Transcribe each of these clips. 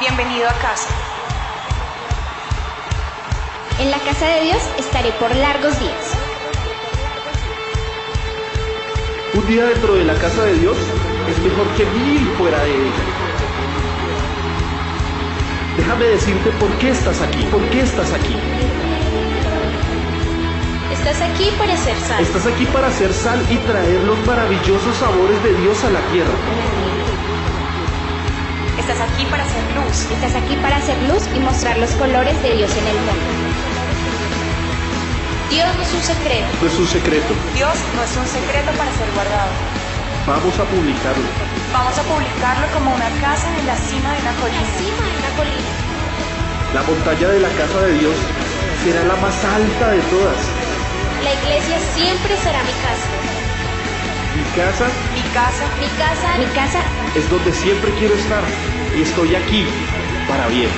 Bienvenido a casa. En la casa de Dios estaré por largos días. Un día dentro de la casa de Dios es mejor que 1000 fuera de ella. Déjame decirte por qué estás aquí, por qué estás aquí. Estás aquí para ser sal. Estás aquí para hacer sal y traer los maravillosos sabores de Dios a la tierra. Estás aquí para hacer luz. Estás aquí para hacer luz y mostrar los colores de Dios en el mundo. Dios no es un secreto. No es un secreto. Dios no es un secreto para ser guardado. Vamos a publicarlo. Vamos a publicarlo como una casa en la cima de una colina. La cima de una colina. La montaña de la casa de Dios será la más alta de todas. La iglesia siempre será mi casa. Mi casa Mi casa Mi casa, mi casa. es donde siempre quiero estar y estoy aquí para bien.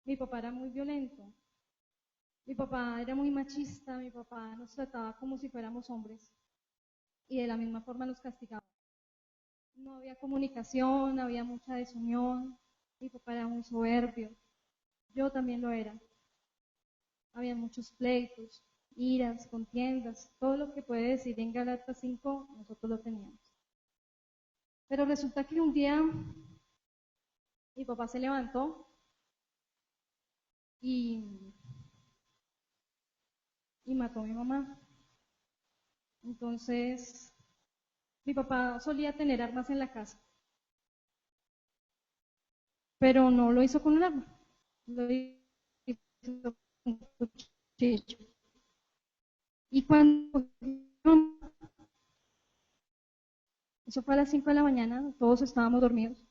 Mi papá era muy violento, mi papá era muy machista, mi papá nos trataba como si fuéramos hombres y de la misma forma nos castigaba. No había comunicación, había mucha desunión, mi papá era muy soberbio, yo también lo era. Había muchos pleitos, iras, contiendas, todo lo que puede decir en Gálatas 5, nosotros lo teníamos. Pero resulta que un día mi papá se levantó y mató a mi mamá. Entonces, mi papá solía tener armas en la casa, pero no lo hizo con un arma, lo hizo con un cuchillo. Y cuando, eso fue a las 5 de la mañana, todos estábamos dormidos,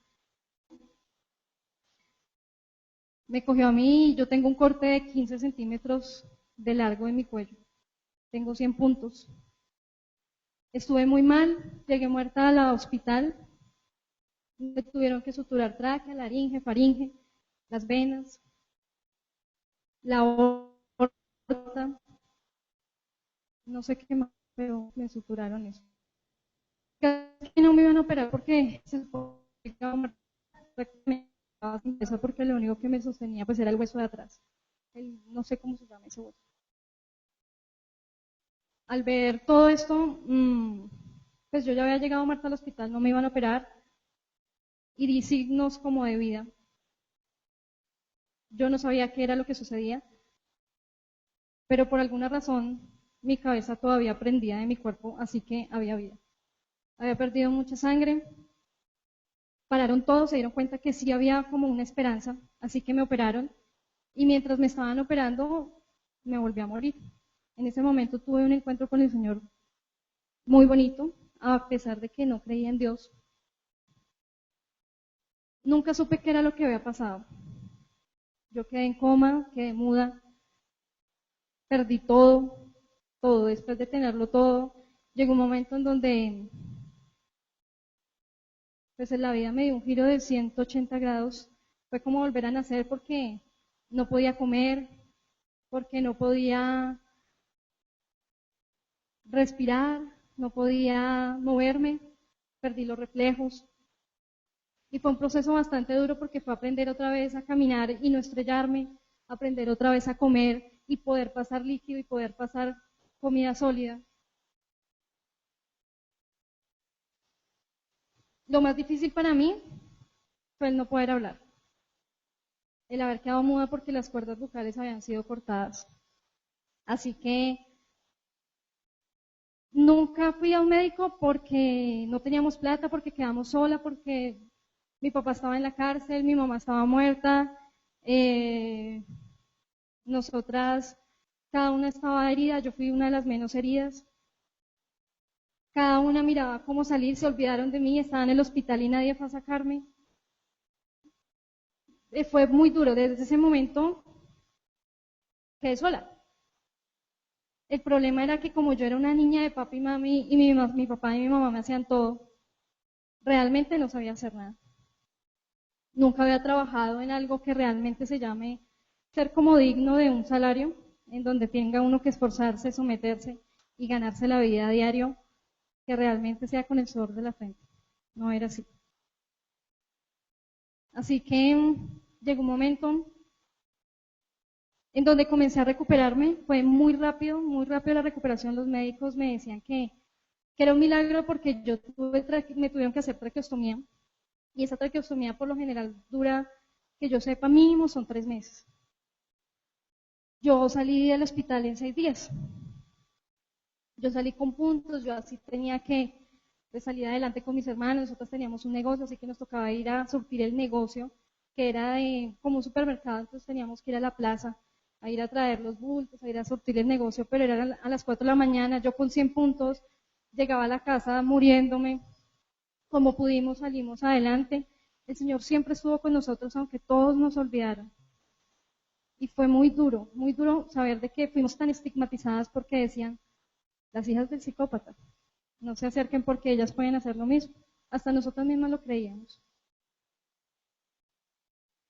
me cogió a mí y yo tengo un corte de 15 centímetros de largo en mi cuello, tengo 100 puntos. Estuve muy mal, llegué muerta al hospital, me tuvieron que suturar tráquea, laringe, faringe, las venas, la aorta, no sé qué más, pero me suturaron eso. Casi no me iban a operar porque se porque lo único que me sostenía pues era el hueso de atrás, no sé cómo se llama ese hueso. Al ver todo esto, pues yo ya había llegado muerta al hospital, no me iban a operar y di signos como de vida. Yo no sabía qué era lo que sucedía, pero por alguna razón mi cabeza todavía prendía de mi cuerpo, así que había vida. Había perdido mucha sangre, pararon todos, se dieron cuenta que sí había como una esperanza, así que me operaron y mientras me estaban operando me volví a morir. En ese momento tuve un encuentro con el Señor muy bonito, a pesar de que no creía en Dios. Nunca supe qué era lo que había pasado. Yo quedé en coma, quedé muda, perdí todo, todo. Después de tenerlo todo, llegó un momento en donde pues en la vida me dio un giro de 180 grados. Fue como volver a nacer porque no podía comer, porque no podía respirar, no podía moverme, perdí los reflejos. Y fue un proceso bastante duro porque fue aprender otra vez a caminar y no estrellarme, aprender otra vez a comer y poder pasar líquido y poder pasar comida sólida. Lo más difícil para mí fue el no poder hablar, el haber quedado muda porque las cuerdas vocales habían sido cortadas. Así que nunca fui a un médico porque no teníamos plata, porque quedamos sola, porque mi papá estaba en la cárcel, mi mamá estaba muerta, nosotras, cada una estaba herida, yo fui una de las menos heridas. Cada una miraba cómo salir, se olvidaron de mí, estaba en el hospital y nadie fue a sacarme. Fue muy duro, desde ese momento quedé sola. El problema era que como yo era una niña de papi y mami, y mi papá y mi mamá me hacían todo, realmente no sabía hacer nada. Nunca había trabajado en algo que realmente se llame ser como digno de un salario, en donde tenga uno que esforzarse, someterse y ganarse la vida a diario, que realmente sea con el sudor de la frente. No era así. Así que llegó un momento en donde comencé a recuperarme, fue muy rápido la recuperación. Los médicos me decían que era un milagro porque me tuvieron que hacer traqueostomía, y esa traqueostomía por lo general dura, que yo sepa, mínimo son 3 meses. Yo salí del hospital en 6 días. Yo salí con puntos, yo así tenía que salir adelante con mis hermanos, nosotros teníamos un negocio, así que nos tocaba ir a surtir el negocio, que era como un supermercado, entonces teníamos que ir a la plaza, a ir a traer los bultos, a ir a surtir el negocio, pero era a las 4 de la mañana, yo con 100 puntos, llegaba a la casa muriéndome, como pudimos salimos adelante. El Señor siempre estuvo con nosotros, aunque todos nos olvidaron. Y fue muy duro saber de que fuimos tan estigmatizadas porque decían, las hijas del psicópata, no se acerquen porque ellas pueden hacer lo mismo. Hasta nosotras mismas lo creíamos.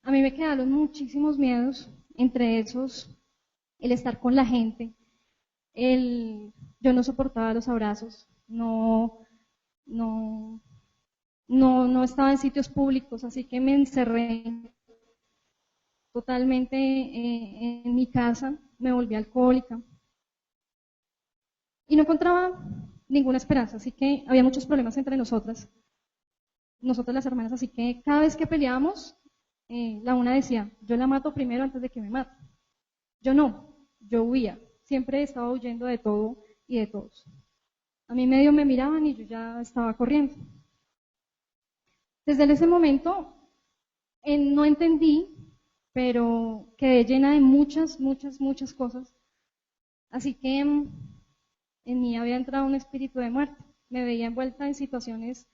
A mí me quedaron muchísimos miedos, entre esos el estar con la gente, yo no soportaba los abrazos, no estaba en sitios públicos, así que me encerré totalmente en mi casa, me volví alcohólica y no encontraba ninguna esperanza, así que había muchos problemas entre nosotras las hermanas, así que cada vez que peleábamos, la una decía, yo la mato primero antes de que me mate. Yo no, yo huía, siempre estaba huyendo de todo y de todos. A mí medio me miraban y yo ya estaba corriendo. Desde ese momento no entendí, pero quedé llena de muchas cosas. Así que en mí había entrado un espíritu de muerte. Me veía envuelta en situaciones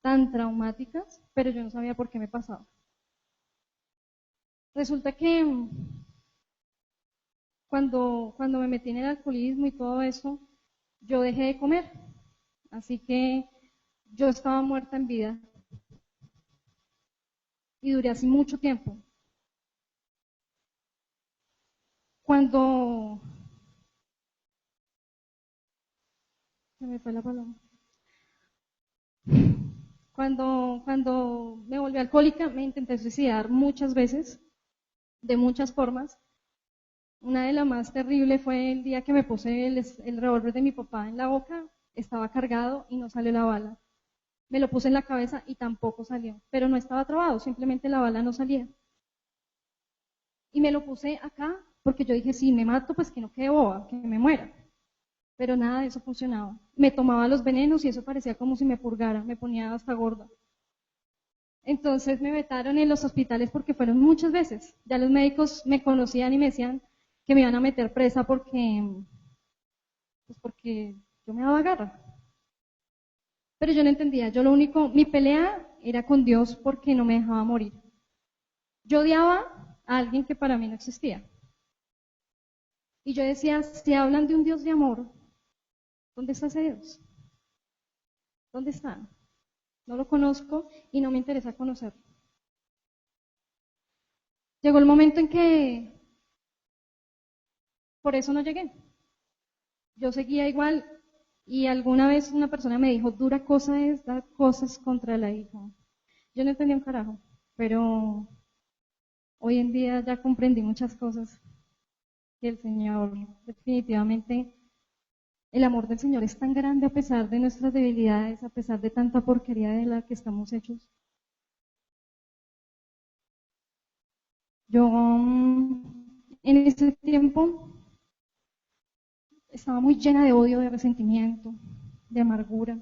tan traumáticas, pero yo no sabía por qué me pasaba. Resulta que cuando me metí en el alcoholismo y todo eso, yo dejé de comer. Así que yo estaba muerta en vida. Y duré así mucho tiempo. Cuando se me fue la palabra. Cuando me volví alcohólica, me intenté suicidar muchas veces, de muchas formas. Una de las más terribles fue el día que me puse el revólver de mi papá en la boca, estaba cargado y no salió la bala. Me lo puse en la cabeza y tampoco salió, pero no estaba trabado, simplemente la bala no salía. Y me lo puse acá porque yo dije, si me mato, pues que no quede boba, que me muera. Pero nada de eso funcionaba. Me tomaba los venenos y eso parecía como si me purgara, me ponía hasta gorda. Entonces me vetaron en los hospitales porque fueron muchas veces. Ya los médicos me conocían y me decían que me iban a meter presa porque yo me daba garra. Pero yo no entendía, mi pelea era con Dios porque no me dejaba morir. Yo odiaba a alguien que para mí no existía. Y yo decía, si hablan de un Dios de amor, ¿dónde está ese Dios? ¿Dónde está? No lo conozco y no me interesa conocerlo. Llegó el momento en que por eso no llegué. Yo seguía igual y alguna vez una persona me dijo, dura cosa es dar cosas contra la hija. Yo no entendía un carajo, pero hoy en día ya comprendí muchas cosas que el Señor, definitivamente, el amor del Señor es tan grande a pesar de nuestras debilidades, a pesar de tanta porquería de la que estamos hechos. Yo en ese tiempo estaba muy llena de odio, de resentimiento, de amargura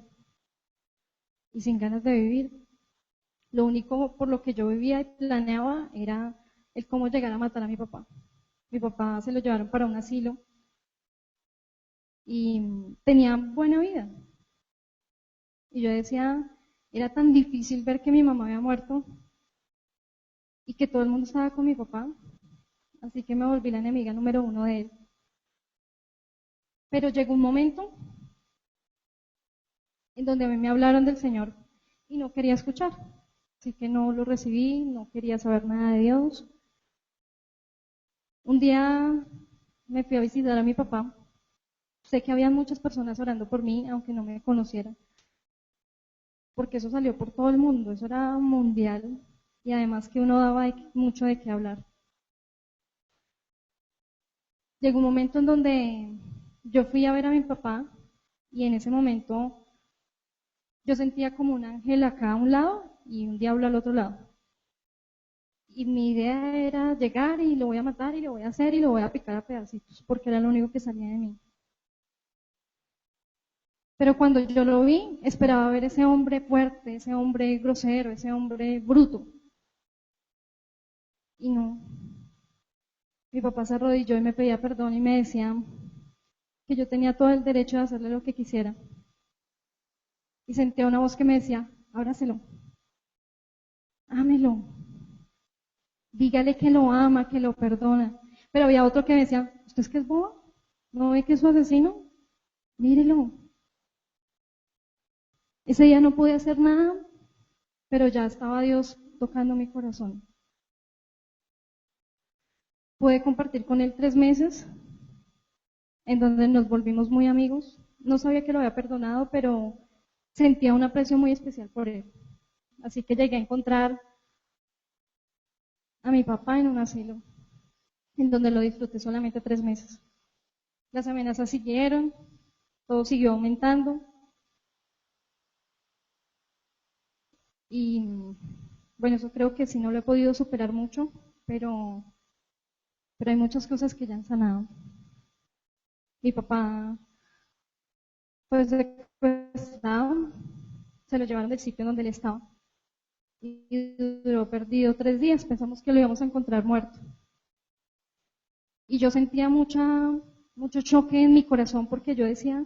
y sin ganas de vivir. Lo único por lo que yo vivía y planeaba era el cómo llegar a matar a mi papá. Mi papá se lo llevaron para un asilo y tenía buena vida. Y yo decía, era tan difícil ver que mi mamá había muerto y que todo el mundo estaba con mi papá, así que me volví la enemiga número uno de él. Pero llegó un momento en donde a mí me hablaron del Señor y no quería escuchar, así que no lo recibí, no quería saber nada de Dios. Un día me fui a visitar a mi papá, sé que había muchas personas orando por mí, aunque no me conocieran, porque eso salió por todo el mundo, eso era mundial y además que uno daba mucho de qué hablar. Llegó un momento en donde yo fui a ver a mi papá y en ese momento yo sentía como un ángel acá a un lado y un diablo al otro lado. Y mi idea era llegar y lo voy a matar y lo voy a hacer y lo voy a picar a pedacitos, porque era lo único que salía de mí. Pero cuando yo lo vi, esperaba ver ese hombre fuerte, ese hombre grosero, ese hombre bruto. Y no. Mi papá se arrodilló y me pedía perdón y me decía que yo tenía todo el derecho de hacerle lo que quisiera. Y sentía una voz que me decía, ábraselo, ámelo, dígale que lo ama, que lo perdona. Pero había otro que me decía, ¿usted es que es boba? ¿No ve que es su asesino? Mírelo. Ese día no pude hacer nada, pero ya estaba Dios tocando mi corazón. Pude compartir con él 3 meses, en donde nos volvimos muy amigos. No sabía que lo había perdonado, pero sentía un aprecio muy especial por él. Así que llegué a encontrar a mi papá en un asilo, en donde lo disfruté solamente 3 meses. Las amenazas siguieron, todo siguió aumentando. Y bueno, eso creo que sí no lo he podido superar mucho, pero hay muchas cosas que ya han sanado. Mi papá fue secuestrado, se lo llevaron del sitio donde él estaba y duró perdido 3 días, pensamos que lo íbamos a encontrar muerto. Y yo sentía mucho choque en mi corazón porque yo decía,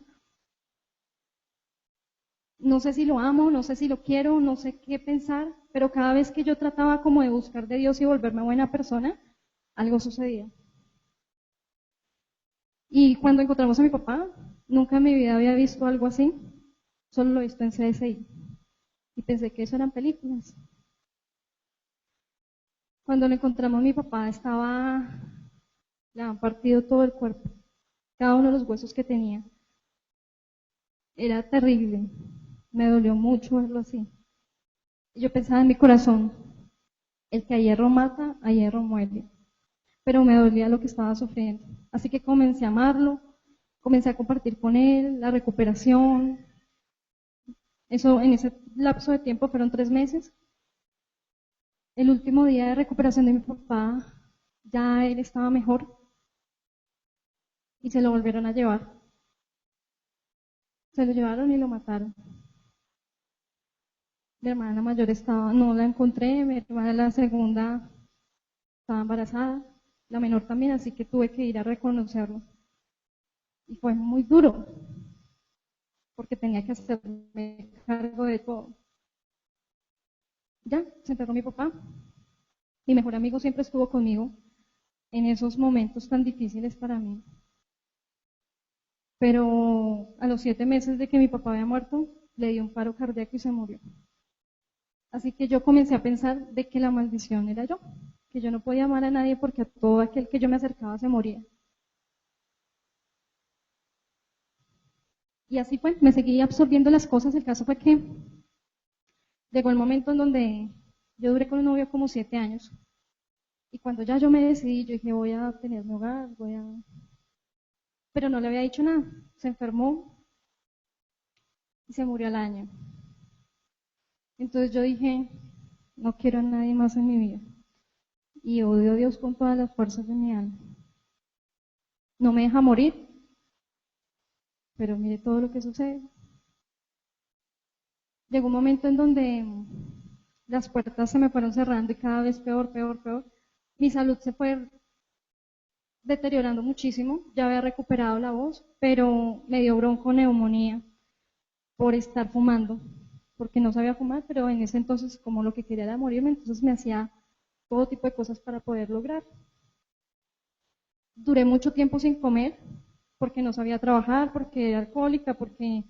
no sé si lo amo, no sé si lo quiero, no sé qué pensar, pero cada vez que yo trataba como de buscar de Dios y volverme buena persona, algo sucedía. Y cuando encontramos a mi papá, nunca en mi vida había visto algo así, solo lo he visto en CSI. Y pensé que eso eran películas. Cuando lo encontramos, mi papá le habían partido todo el cuerpo, cada uno de los huesos que tenía. Era terrible, me dolió mucho verlo así. Yo pensaba en mi corazón, el que a hierro mata, a hierro muere. Pero me dolía lo que estaba sufriendo. Así que comencé a amarlo, comencé a compartir con él la recuperación. Eso en ese lapso de tiempo fueron 3 meses. El último día de recuperación de mi papá, ya él estaba mejor y se lo volvieron a llevar. Se lo llevaron y lo mataron. Mi hermana mayor no la encontré, mi hermana la segunda estaba embarazada, la menor también, así que tuve que ir a reconocerlo. Y fue muy duro, porque tenía que hacerme cargo de todo. Ya, se enterró mi papá. Mi mejor amigo siempre estuvo conmigo en esos momentos tan difíciles para mí. Pero a los 7 meses de que mi papá había muerto, le dio un paro cardíaco y se murió. Así que yo comencé a pensar de que la maldición era yo, que yo no podía amar a nadie porque a todo aquel que yo me acercaba se moría. Y así fue, me seguí absorbiendo las cosas. El caso fue que llegó el momento en donde yo duré con un novio como 7 años. Y cuando ya yo me decidí, yo dije, voy a tener mi hogar, pero no le había dicho nada. Se enfermó y se murió al año. Entonces yo dije, no quiero a nadie más en mi vida. Y odio a Dios con todas las fuerzas de mi alma. No me deja morir, pero mire todo lo que sucede. Llegó un momento en donde las puertas se me fueron cerrando y cada vez peor, peor, peor. Mi salud se fue deteriorando muchísimo, ya había recuperado la voz, pero me dio bronconeumonía. por estar fumando, porque no sabía fumar, pero en ese entonces como lo que quería era morirme, entonces me hacía todo tipo de cosas para poder lograr. Duré mucho tiempo sin comer, porque no sabía trabajar, porque era alcohólica, porque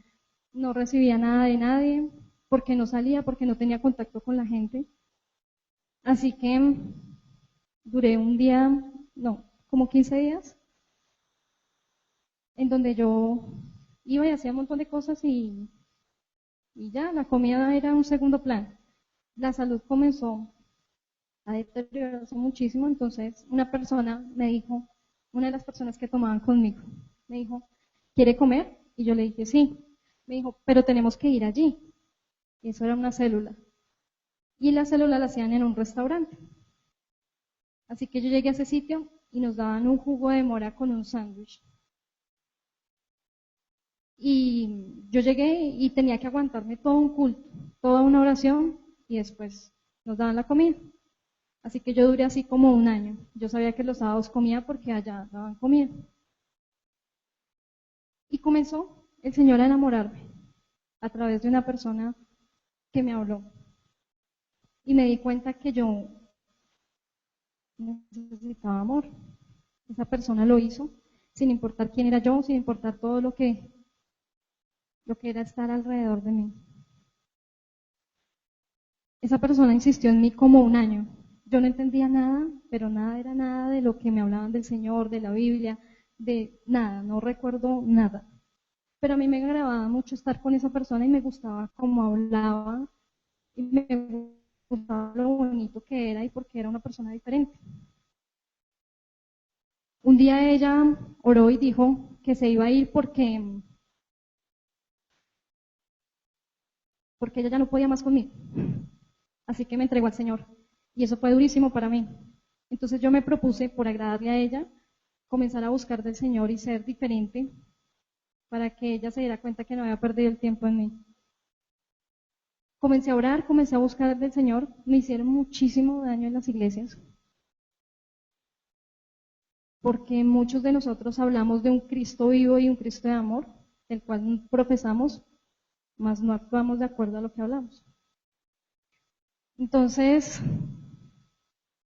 no recibía nada de nadie, porque no salía, porque no tenía contacto con la gente. Así que duré un día, no, como 15 días, en donde yo iba y hacía un montón de cosas y ya, la comida era un segundo plan. La salud comenzó a deteriorarse muchísimo, entonces una persona me dijo, una de las personas que tomaban conmigo, me dijo, ¿quiere comer? Y yo le dije, sí. Me dijo, pero tenemos que ir allí. Y eso era una célula. Y la célula la hacían en un restaurante. Así que yo llegué a ese sitio y nos daban un jugo de mora con un sándwich. Y yo llegué y tenía que aguantarme todo un culto, toda una oración y después nos daban la comida. Así que yo duré así como un año. Yo sabía que los sábados comía porque allá daban comida. Y comenzó el Señor a enamorarme a través de una persona que me habló. Y me di cuenta que yo necesitaba amor. Esa persona lo hizo sin importar quién era yo, sin importar todo lo que era estar alrededor de mí. Esa persona insistió en mí como un año. Yo no entendía nada, pero nada era nada de lo que me hablaban del Señor, de la Biblia, de nada, no recuerdo nada. Pero a mí me agradaba mucho estar con esa persona y me gustaba cómo hablaba y me gustaba lo bonito que era y porque era una persona diferente. Un día ella oró y dijo que se iba a ir porque ella ya no podía más conmigo. Así que me entregó al Señor. Y eso fue durísimo para mí. Entonces yo me propuse, por agradarle a ella, comenzar a buscar del Señor y ser diferente para que ella se diera cuenta que no había perdido el tiempo en mí. Comencé a orar, comencé a buscar del Señor. Me hicieron muchísimo daño en las iglesias. Porque muchos de nosotros hablamos de un Cristo vivo y un Cristo de amor, el cual profesamos, mas no actuamos de acuerdo a lo que hablamos. Entonces,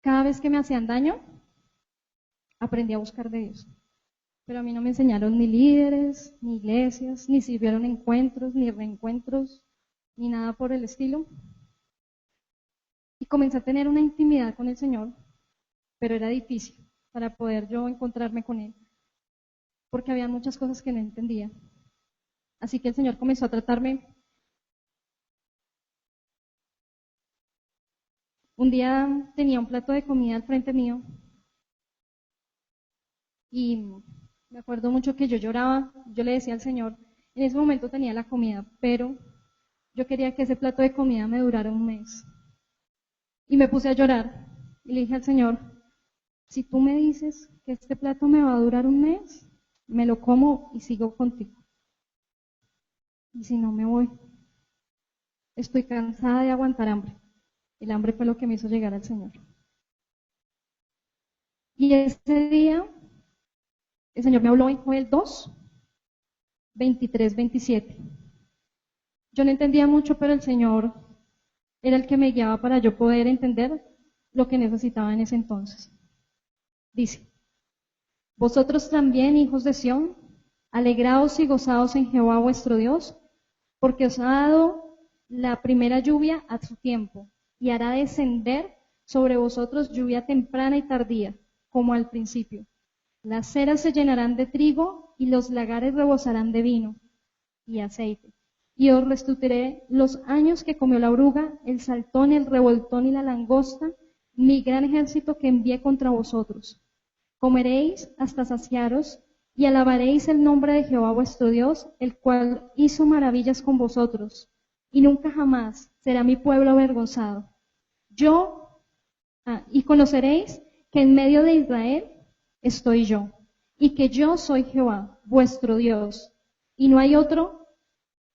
cada vez que me hacían daño, aprendí a buscar de Dios. Pero a mí no me enseñaron ni líderes, ni iglesias, ni sirvieron encuentros, ni reencuentros, ni nada por el estilo. Y comencé a tener una intimidad con el Señor, pero era difícil para poder yo encontrarme con Él, porque había muchas cosas que no entendía. Así que el Señor comenzó a tratarme. Un día tenía un plato de comida al frente mío y me acuerdo mucho que yo lloraba, yo le decía al Señor, en ese momento tenía la comida, pero yo quería que ese plato de comida me durara un mes. Y me puse a llorar y le dije al Señor, si tú me dices que este plato me va a durar un mes, me lo como y sigo contigo. Y si no, me voy. Estoy cansada de aguantar hambre. El hambre fue lo que me hizo llegar al Señor. Y ese día, el Señor me habló en Joel 2, 23, 27. Yo no entendía mucho, pero el Señor era el que me guiaba para yo poder entender lo que necesitaba en ese entonces. Dice, vosotros también, hijos de Sión, alegraos y gozaos en Jehová vuestro Dios, porque os ha dado la primera lluvia a su tiempo, y hará descender sobre vosotros lluvia temprana y tardía, como al principio. Las ceras se llenarán de trigo, y los lagares rebosarán de vino y aceite. Y os restituiré los años que comió la oruga, el saltón, el revoltón y la langosta, mi gran ejército que envié contra vosotros. Comeréis hasta saciaros, y alabaréis el nombre de Jehová vuestro Dios, el cual hizo maravillas con vosotros, y nunca jamás será mi pueblo avergonzado. Y conoceréis que en medio de Israel estoy yo, y que yo soy Jehová, vuestro Dios, y no hay otro,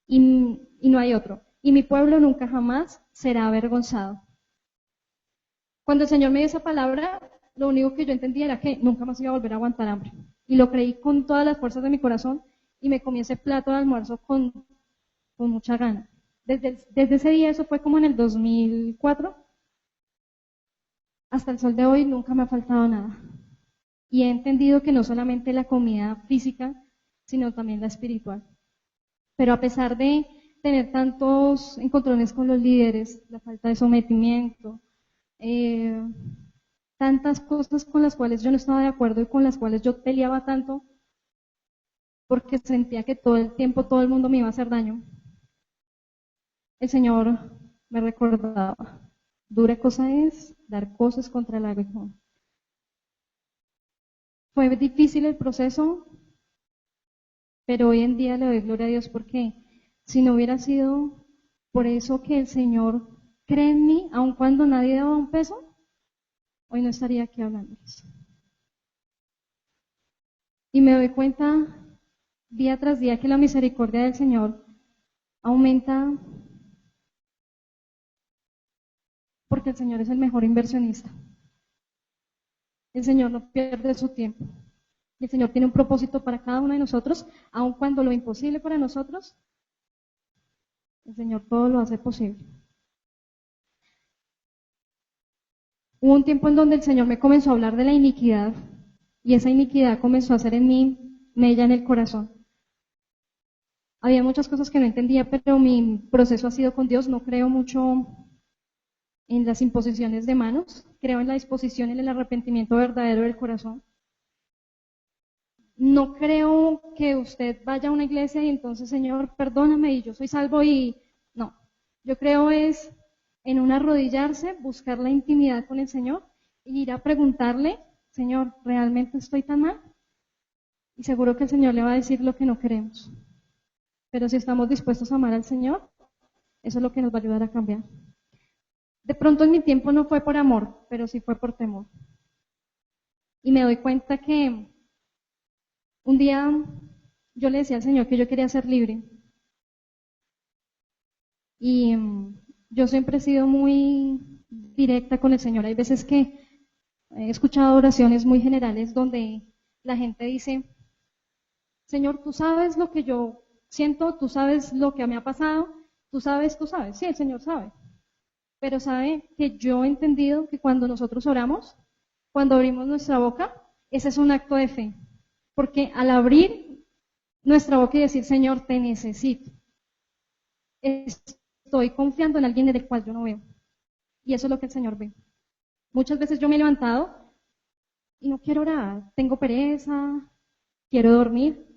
y mi pueblo nunca jamás será avergonzado. Cuando el Señor me dio esa palabra, lo único que yo entendía era que nunca más iba a volver a aguantar hambre. Y lo creí con todas las fuerzas de mi corazón y me comí ese plato de almuerzo con con mucha gana. Desde ese día, eso fue como en el 2004, hasta el sol de hoy nunca me ha faltado nada. Y he entendido que no solamente la comida física, sino también la espiritual. Pero a pesar de tener tantos encontrones con los líderes, la falta de sometimiento, tantas cosas con las cuales yo no estaba de acuerdo y con las cuales yo peleaba tanto, porque sentía que todo el tiempo todo el mundo me iba a hacer daño, el Señor me recordaba, dura cosa es dar cosas contra el aguijón. Fue difícil el proceso, pero hoy en día le doy gloria a Dios porque si no hubiera sido por eso que el Señor cree en mí, aun cuando nadie daba un peso, hoy no estaría aquí hablándoles. Y me doy cuenta día tras día que la misericordia del Señor aumenta porque el Señor es el mejor inversionista. El Señor no pierde su tiempo. Y el Señor tiene un propósito para cada uno de nosotros, aun cuando lo imposible para nosotros, el Señor todo lo hace posible. Hubo un tiempo en donde el Señor me comenzó a hablar de la iniquidad, y esa iniquidad comenzó a hacer en mí mella en el corazón. Había muchas cosas que no entendía, pero mi proceso ha sido con Dios. No creo mucho en las imposiciones de manos, creo en la disposición, en el arrepentimiento verdadero del corazón. No creo que usted vaya a una iglesia y entonces, Señor, perdóname y yo soy salvo y no. Yo creo es en un arrodillarse, buscar la intimidad con el Señor y ir a preguntarle, Señor, ¿realmente estoy tan mal? Y seguro que el Señor le va a decir lo que no queremos. Pero si estamos dispuestos a amar al Señor, eso es lo que nos va a ayudar a cambiar. De pronto en mi tiempo no fue por amor, pero sí fue por temor. Y me doy cuenta que un día yo le decía al Señor que yo quería ser libre. Y yo siempre he sido muy directa con el Señor. Hay veces que he escuchado oraciones muy generales donde la gente dice, Señor, tú sabes lo que yo siento, tú sabes lo que me ha pasado, tú sabes. Sí, el Señor sabe. Pero sabe que yo he entendido que cuando nosotros oramos, cuando abrimos nuestra boca, ese es un acto de fe. Porque al abrir nuestra boca y decir, Señor, te necesito, estoy confiando en alguien del cual yo no veo. Y eso es lo que el Señor ve. Muchas veces yo me he levantado y no quiero orar, tengo pereza, quiero dormir,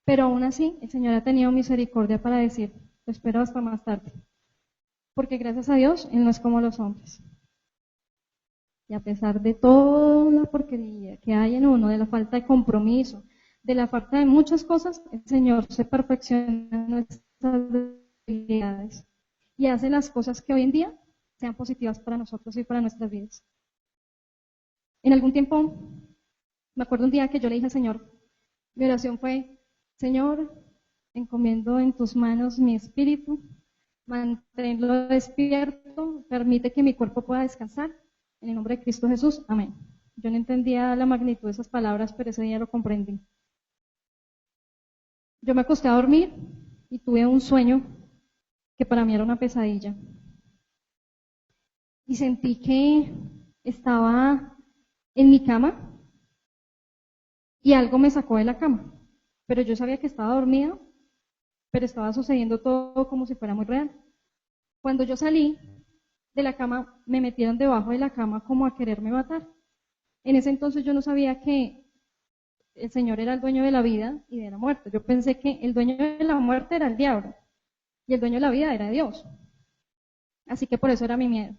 pero aún así el Señor ha tenido misericordia para decir, te espero hasta más tarde. Porque gracias a Dios, Él no es como los hombres. Y a pesar de toda la porquería que hay en uno, de la falta de compromiso, de la falta de muchas cosas, el Señor se perfecciona en nuestras habilidades y hace las cosas que hoy en día sean positivas para nosotros y para nuestras vidas. En algún tiempo, me acuerdo un día que yo le dije al Señor, mi oración fue, Señor, encomiendo en tus manos mi espíritu, manténlo despierto, permite que mi cuerpo pueda descansar. En el nombre de Cristo Jesús, amén. Yo no entendía la magnitud de esas palabras, pero ese día lo comprendí. Yo me acosté a dormir y tuve un sueño que para mí era una pesadilla. Y sentí que estaba en mi cama y algo me sacó de la cama. Pero yo sabía que estaba dormida, pero estaba sucediendo todo como si fuera muy real. Cuando yo salí de la cama, me metieron debajo de la cama como a quererme matar. En ese entonces yo no sabía que el Señor era el dueño de la vida y de la muerte. Yo pensé que el dueño de la muerte era el diablo y el dueño de la vida era Dios. Así que por eso era mi miedo.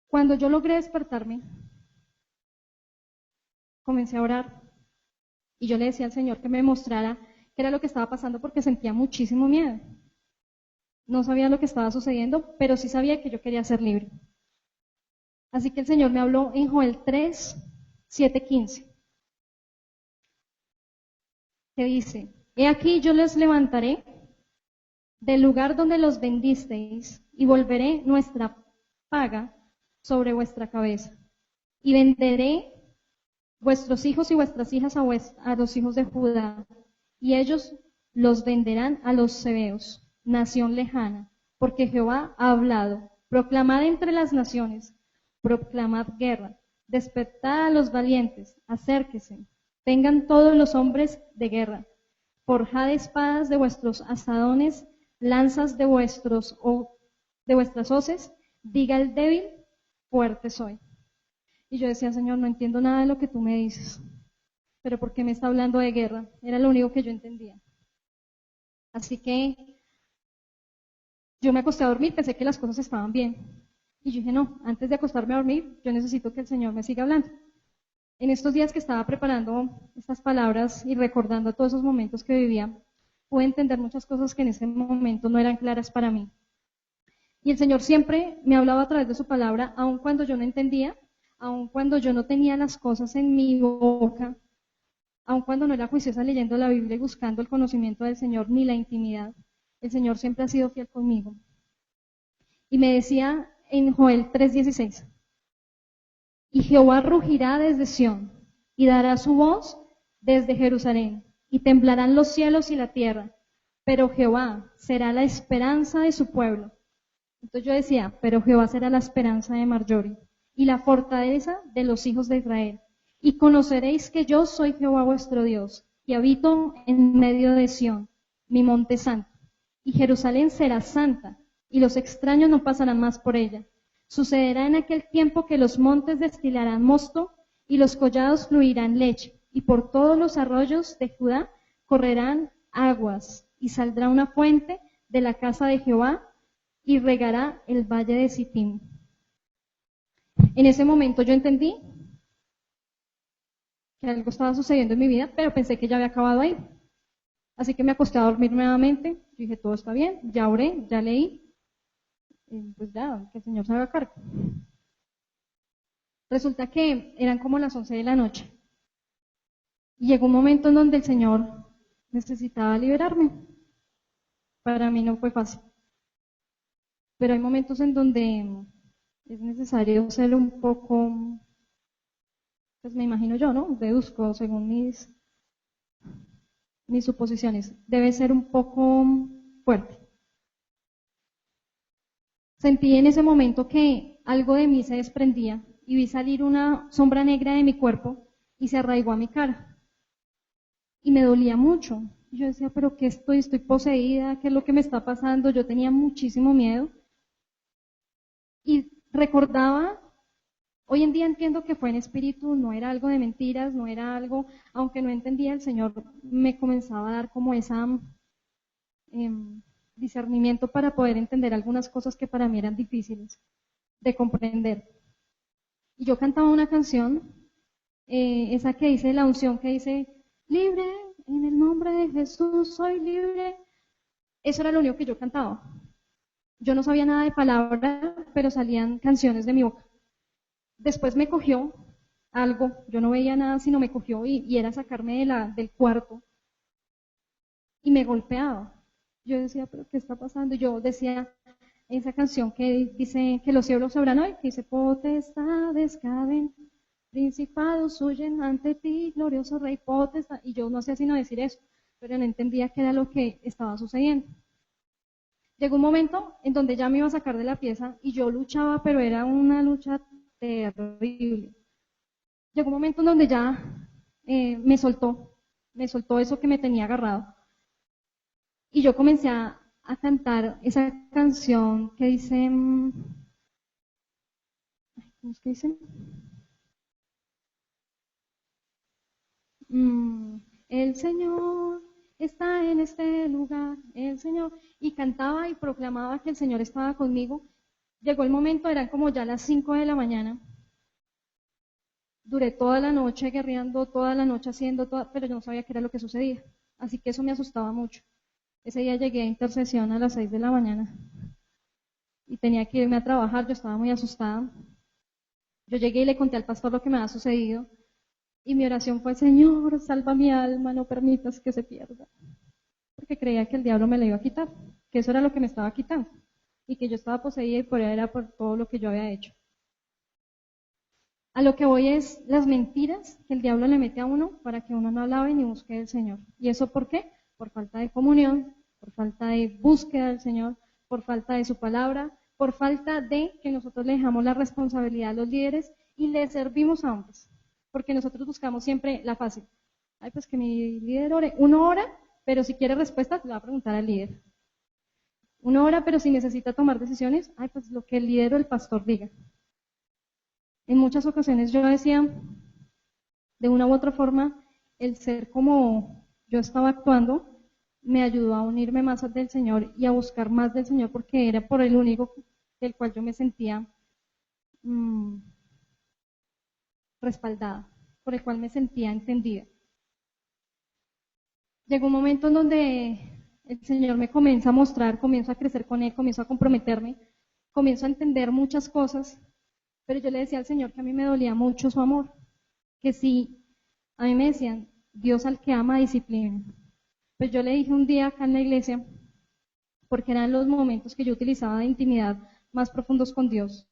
Cuando yo logré despertarme, comencé a orar y yo le decía al Señor que me mostrara qué era lo que estaba pasando porque sentía muchísimo miedo. No sabía lo que estaba sucediendo, pero sí sabía que yo quería ser libre. Así que el Señor me habló en Joel 3, 7, 15, que dice, he aquí yo les levantaré del lugar donde los vendisteis y volveré nuestra paga sobre vuestra cabeza y venderé vuestros hijos y vuestras hijas a los hijos de Judá y ellos los venderán a los Cebeos, nación lejana, porque Jehová ha hablado. Proclamad entre las naciones, proclamad guerra, despertad a los valientes, acérquense, vengan todos los hombres de guerra, forjad espadas de vuestros asadones, lanzas de vuestras hoces, diga el débil, fuerte soy. Y yo decía, Señor, no entiendo nada de lo que tú me dices, pero ¿por qué me está hablando de guerra? Era lo único que yo entendía. Así que yo me acosté a dormir, pensé que las cosas estaban bien. Y yo dije, no, antes de acostarme a dormir, yo necesito que el Señor me siga hablando. En estos días que estaba preparando estas palabras y recordando todos esos momentos que vivía, pude entender muchas cosas que en ese momento no eran claras para mí. Y el Señor siempre me hablaba a través de su palabra, aun cuando yo no entendía, aun cuando yo no tenía las cosas en mi boca, aun cuando no era juiciosa leyendo la Biblia y buscando el conocimiento del Señor ni la intimidad. El Señor siempre ha sido fiel conmigo. Y me decía en Joel 3:16, y Jehová rugirá desde Sión, y dará su voz desde Jerusalén, y temblarán los cielos y la tierra, pero Jehová será la esperanza de su pueblo. Entonces yo decía, pero Jehová será la esperanza de Marjorie, y la fortaleza de los hijos de Israel. Y conoceréis que yo soy Jehová vuestro Dios, y habito en medio de Sión, mi monte santo. Y Jerusalén será santa, y los extraños no pasarán más por ella. Sucederá en aquel tiempo que los montes destilarán mosto, y los collados fluirán leche, y por todos los arroyos de Judá correrán aguas, y saldrá una fuente de la casa de Jehová, y regará el valle de Sittim. En ese momento yo entendí que algo estaba sucediendo en mi vida, pero pensé que ya había acabado ahí. Así que me acosté a dormir nuevamente, dije, todo está bien, ya oré, ya leí, pues ya, que el Señor se haga cargo. Resulta que eran como las 11 de la noche, y llegó un momento en donde el Señor necesitaba liberarme. Para mí no fue fácil, pero hay momentos en donde es necesario ser un poco, pues me imagino yo, ¿no? Deduzco según mis suposiciones, debe ser un poco fuerte. Sentí en ese momento que algo de mí se desprendía y vi salir una sombra negra de mi cuerpo y se arraigó a mi cara. Y me dolía mucho. Yo decía, pero ¿qué estoy? ¿Estoy poseída? ¿Qué es lo que me está pasando? Yo tenía muchísimo miedo. Y recordaba, hoy en día entiendo que fue en espíritu, no era algo de mentiras, no era algo, aunque no entendía, el Señor me comenzaba a dar como esa discernimiento para poder entender algunas cosas que para mí eran difíciles de comprender. Y yo cantaba una canción, esa que dice, la unción que dice, libre, en el nombre de Jesús soy libre. Eso era lo único que yo cantaba. Yo no sabía nada de palabra, pero salían canciones de mi boca. Después me cogió algo, yo no veía nada, sino me cogió y era sacarme del cuarto y me golpeaba. Yo decía, ¿pero qué está pasando? Yo decía esa canción que dice que los cielos sabrán hoy, que dice, potestades caben, principados huyen ante ti, glorioso rey, potestad. Y yo no hacía sino decir eso, pero no entendía qué era lo que estaba sucediendo. Llegó un momento en donde ya me iba a sacar de la pieza y yo luchaba, pero era una lucha terrible. Llegó un momento en donde ya me soltó eso que me tenía agarrado. Y yo comencé a cantar esa canción que dice, ¿cómo es que dice? El Señor está en este lugar, el Señor. Y cantaba y proclamaba que el Señor estaba conmigo. Llegó el momento, eran como ya las 5 de la mañana. Duré toda la noche guerreando, toda la noche haciendo, pero yo no sabía qué era lo que sucedía. Así que eso me asustaba mucho. Ese día llegué a intercesión a las 6 de la mañana y tenía que irme a trabajar, yo estaba muy asustada. Yo llegué y le conté al pastor lo que me había sucedido y mi oración fue, Señor, salva mi alma, no permitas que se pierda. Porque creía que el diablo me la iba a quitar, que eso era lo que me estaba quitando y que yo estaba poseída y por él era por todo lo que yo había hecho. A lo que voy es las mentiras que el diablo le mete a uno para que uno no alabe ni busque al Señor. ¿Y eso por qué? por falta de comunión, por falta de búsqueda del Señor, por falta de su palabra, por falta de que nosotros le dejamos la responsabilidad a los líderes y le servimos a hombres, porque nosotros buscamos siempre la fácil. Ay, pues que mi líder ore, 1 hora, pero si quiere respuestas, le va a preguntar al líder. 1 hora, pero si necesita tomar decisiones, ay, pues lo que el líder o el pastor diga. En muchas ocasiones yo decía, de una u otra forma, el ser como yo estaba actuando, me ayudó a unirme más del Señor y a buscar más del Señor, porque era por el único del cual yo me sentía respaldada, por el cual me sentía entendida. Llegó un momento en donde el Señor me comienza a mostrar, comienzo a crecer con Él, comienzo a comprometerme, comienzo a entender muchas cosas, pero yo le decía al Señor que a mí me dolía mucho su amor, que si a mí me decían, Dios al que ama disciplina. Pues yo le dije un día acá en la iglesia, porque eran los momentos que yo utilizaba de intimidad más profundos con Dios,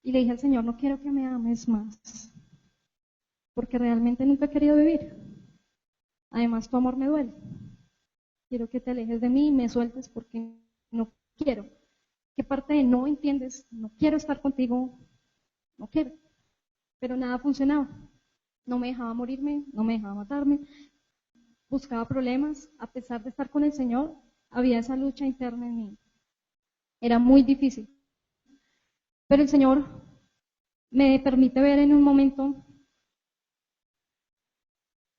y le dije al Señor, no quiero que me ames más, porque realmente nunca he querido vivir. Además, tu amor me duele. Quiero que te alejes de mí y me sueltes porque no quiero. ¿Qué parte de no entiendes? No quiero estar contigo, no quiero. Pero nada funcionaba. No me dejaba morirme, no me dejaba matarme. Buscaba problemas. A pesar de estar con el Señor, había esa lucha interna en mí. Era muy difícil. Pero el Señor me permite ver en un momento.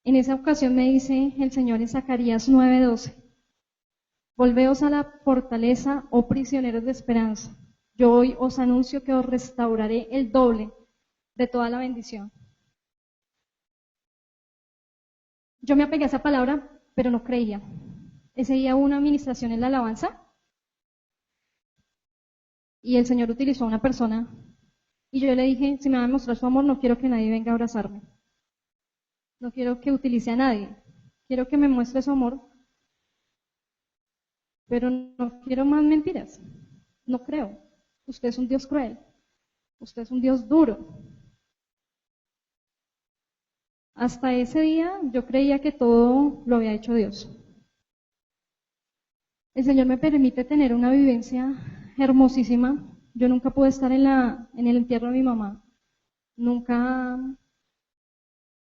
En esa ocasión me dice el Señor en Zacarías 9:12, volveos a la fortaleza, oh prisioneros de esperanza. Yo hoy os anuncio que os restauraré el doble de toda la bendición. Yo me apegué a esa palabra, pero no creía. Ese día hubo una administración en la alabanza y el Señor utilizó a una persona y yo le dije, si me va a mostrar su amor, no quiero que nadie venga a abrazarme. No quiero que utilice a nadie. Quiero que me muestre su amor, pero no quiero más mentiras. No creo. Usted es un Dios cruel. Usted es un Dios duro. Hasta ese día yo creía que todo lo había hecho Dios. El Señor me permite tener una vivencia hermosísima. Yo nunca pude estar en el entierro de mi mamá. Nunca.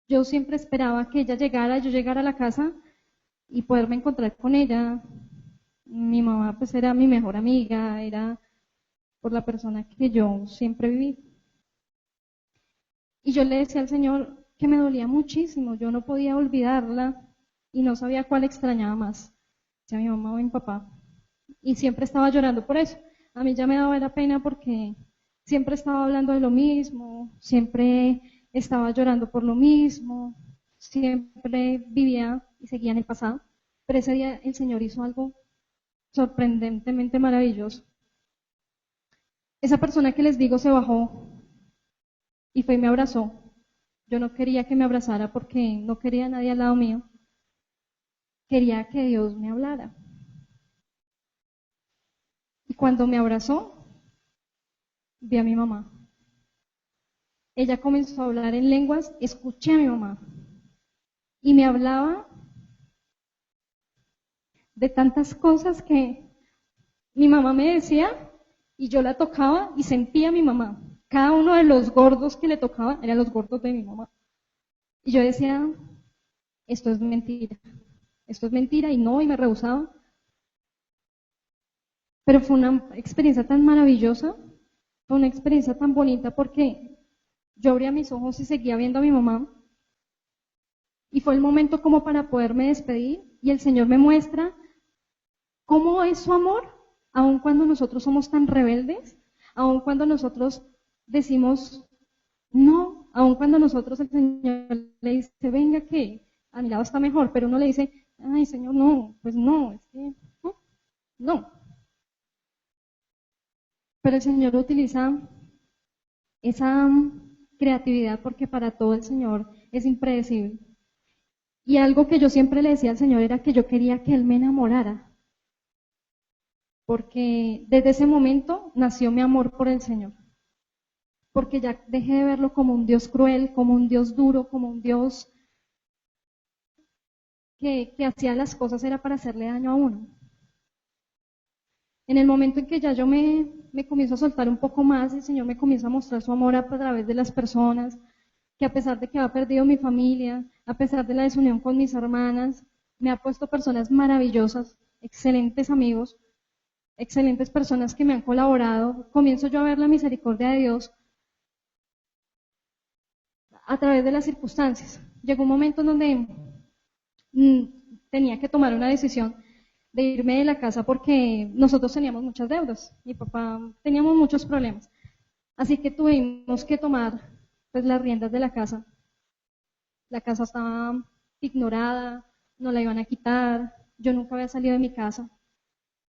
Yo siempre esperaba que ella llegara, yo llegara a la casa y poderme encontrar con ella. Mi mamá pues era mi mejor amiga, era por la persona que yo siempre viví. Y yo le decía al Señor que me dolía muchísimo, yo no podía olvidarla y no sabía cuál extrañaba más, si a mi mamá o a mi papá. Y siempre estaba llorando por eso. A mí ya me daba la pena porque siempre estaba hablando de lo mismo, siempre estaba llorando por lo mismo, siempre vivía y seguía en el pasado. Pero ese día el Señor hizo algo sorprendentemente maravilloso. Esa persona que les digo se bajó y fue y me abrazó. Yo no quería que me abrazara porque no quería a nadie al lado mío. Quería que Dios me hablara. Y cuando me abrazó, vi a mi mamá. Ella comenzó a hablar en lenguas, escuché a mi mamá. Y me hablaba de tantas cosas que mi mamá me decía y yo la tocaba y sentía a mi mamá. Cada uno de los gordos que le tocaba eran los gordos de mi mamá. Y yo decía, esto es mentira y no, y me rehusaba. Pero fue una experiencia tan maravillosa, fue una experiencia tan bonita porque yo abría mis ojos y seguía viendo a mi mamá. Y fue el momento como para poderme despedir y el Señor me muestra cómo es su amor, aun cuando nosotros somos tan rebeldes, aun cuando nosotros decimos no, aun cuando nosotros el Señor le dice, venga que a mi lado está mejor, pero uno le dice, ay Señor, no, pues no, es que no. Pero el Señor utiliza esa creatividad porque para todo el Señor es impredecible. Y algo que yo siempre le decía al Señor era que yo quería que Él me enamorara. Porque desde ese momento nació mi amor por el Señor. Porque ya dejé de verlo como un Dios cruel, como un Dios duro, como un Dios que hacía las cosas era para hacerle daño a uno. En el momento en que ya yo me comienzo a soltar un poco más, el Señor me comienza a mostrar su amor a través de las personas, que a pesar de que había perdido mi familia, a pesar de la desunión con mis hermanas, me ha puesto personas maravillosas, excelentes amigos, excelentes personas que me han colaborado. Comienzo yo a ver la misericordia de Dios a través de las circunstancias. Llegó un momento en donde tenía que tomar una decisión de irme de la casa porque nosotros teníamos muchas deudas, mi papá teníamos muchos problemas, así que tuvimos que tomar pues las riendas de la casa. La casa estaba ignorada, no la iban a quitar, yo nunca había salido de mi casa,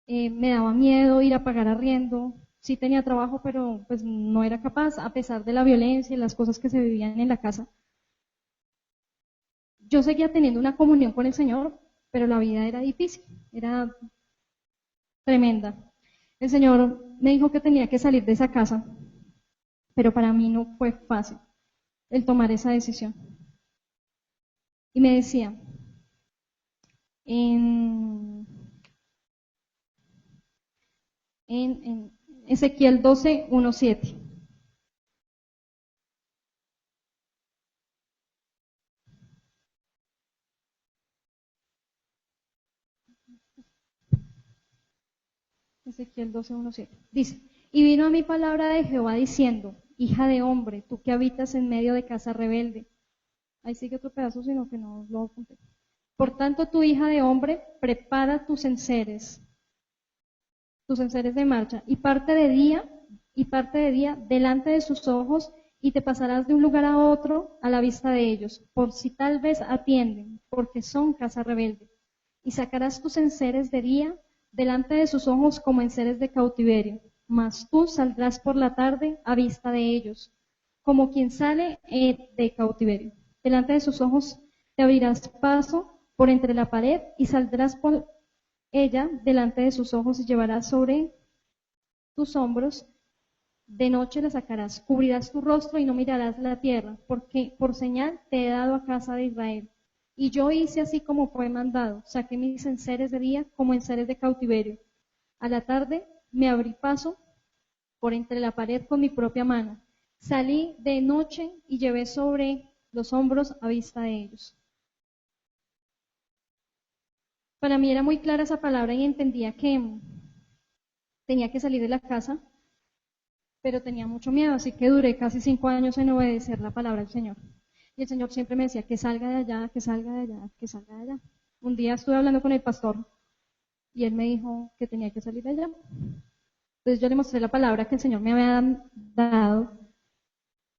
me daba miedo ir a pagar arriendo, sí tenía trabajo pero pues no era capaz, a pesar de la violencia y las cosas que se vivían en la casa. Yo seguía teniendo una comunión con el Señor, pero la vida era difícil, era tremenda. El Señor me dijo que tenía que salir de esa casa, pero para mí no fue fácil el tomar esa decisión. Y me decía, en Ezequiel 12:1-7. Ezequiel 12:1-7. Dice, y vino a mí palabra de Jehová diciendo, hija de hombre, tú que habitas en medio de casa rebelde. Ahí sigue otro pedazo, sino que no lo apunté. Por tanto, tu hija de hombre, prepara tus enseres de marcha, y parte de día delante de sus ojos, y te pasarás de un lugar a otro a la vista de ellos, por si tal vez atienden, porque son casa rebelde. Y sacarás tus enseres de día delante de sus ojos como enseres de cautiverio, mas tú saldrás por la tarde a vista de ellos, como quien sale de cautiverio. Delante de sus ojos te abrirás paso por entre la pared y saldrás por ella delante de sus ojos y llevarás sobre tus hombros. De noche la sacarás, cubrirás tu rostro y no mirarás la tierra, porque por señal te he dado a casa de Israel. Y yo hice así como fue mandado, saqué mis enseres de día como enseres de cautiverio. A la tarde me abrí paso por entre la pared con mi propia mano. Salí de noche y llevé sobre los hombros a vista de ellos. Para mí era muy clara esa palabra y entendía que tenía que salir de la casa, pero tenía mucho miedo, así que duré casi 5 años en obedecer la palabra del Señor. Y el Señor siempre me decía que salga de allá, que salga de allá, que salga de allá. Un día estuve hablando con el pastor y él me dijo que tenía que salir de allá. Entonces yo le mostré la palabra que el Señor me había dado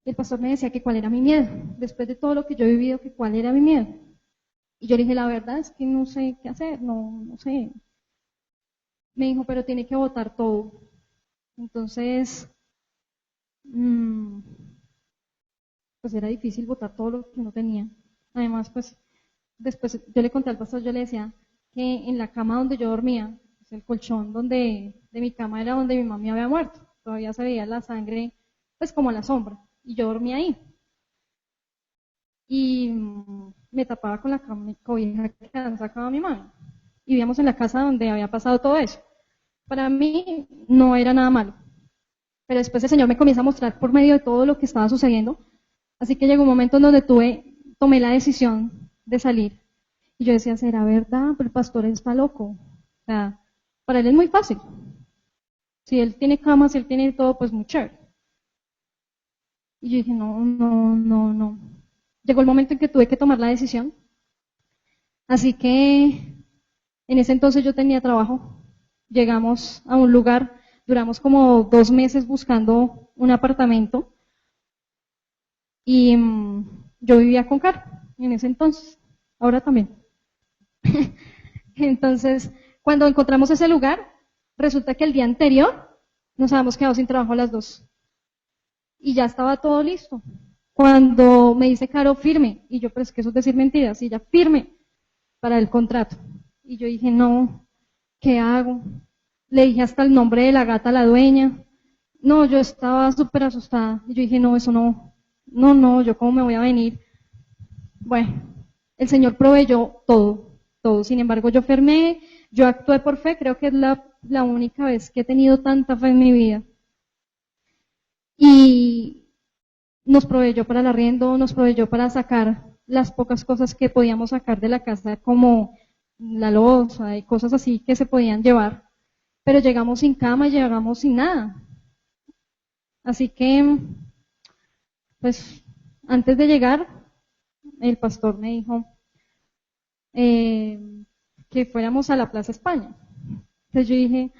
y el pastor me decía que cuál era mi miedo. Después de todo lo que yo he vivido, que cuál era mi miedo. Y yo le dije, la verdad es que no sé qué hacer, no sé. Me dijo, pero tiene que botar todo. Entonces, pues era difícil botar todo lo que uno tenía. Además, pues, después yo le conté al pastor, yo le decía que en la cama donde yo dormía, pues el colchón de mi cama era donde mi mami había muerto. Todavía se veía la sangre, pues como la sombra. Y yo dormía ahí. Y me tapaba con la cobija que había sacado mi mami. Y vivíamos en la casa donde había pasado todo eso. Para mí no era nada malo. Pero después el Señor me comienza a mostrar por medio de todo lo que estaba sucediendo. Así que llegó un momento en donde tomé la decisión de salir. Y yo decía, ¿será verdad? Pero el pastor está loco. O sea, para él es muy fácil. Si él tiene cama, si él tiene todo, pues muy chévere. Y yo dije, no. Llegó el momento en que tuve que tomar la decisión. Así que en ese entonces yo tenía trabajo. Llegamos a un lugar, duramos como 2 meses buscando un apartamento. Y yo vivía con Caro en ese entonces, ahora también. Entonces, cuando encontramos ese lugar, resulta que el día anterior nos habíamos quedado sin trabajo a las 2. Y ya estaba todo listo. Cuando me dice Caro, firme. Y yo, pero es que eso es decir mentiras. Y ya, firme para el contrato. Y yo dije, no, ¿qué hago? Le dije hasta el nombre de la gata a la dueña. No, yo estaba súper asustada. Y yo dije, no, eso no, yo cómo me voy a venir. Bueno, el Señor proveyó todo. todo. Sin embargo, yo firmé, yo actué por fe, creo que es la única vez que he tenido tanta fe en mi vida. Y nos proveyó para el arriendo, nos proveyó para sacar las pocas cosas que podíamos sacar de la casa, como la loza y cosas así que se podían llevar. Pero llegamos sin cama y llegamos sin nada. Así que, pues, antes de llegar, el pastor me dijo que fuéramos a la Plaza España. Entonces yo dije,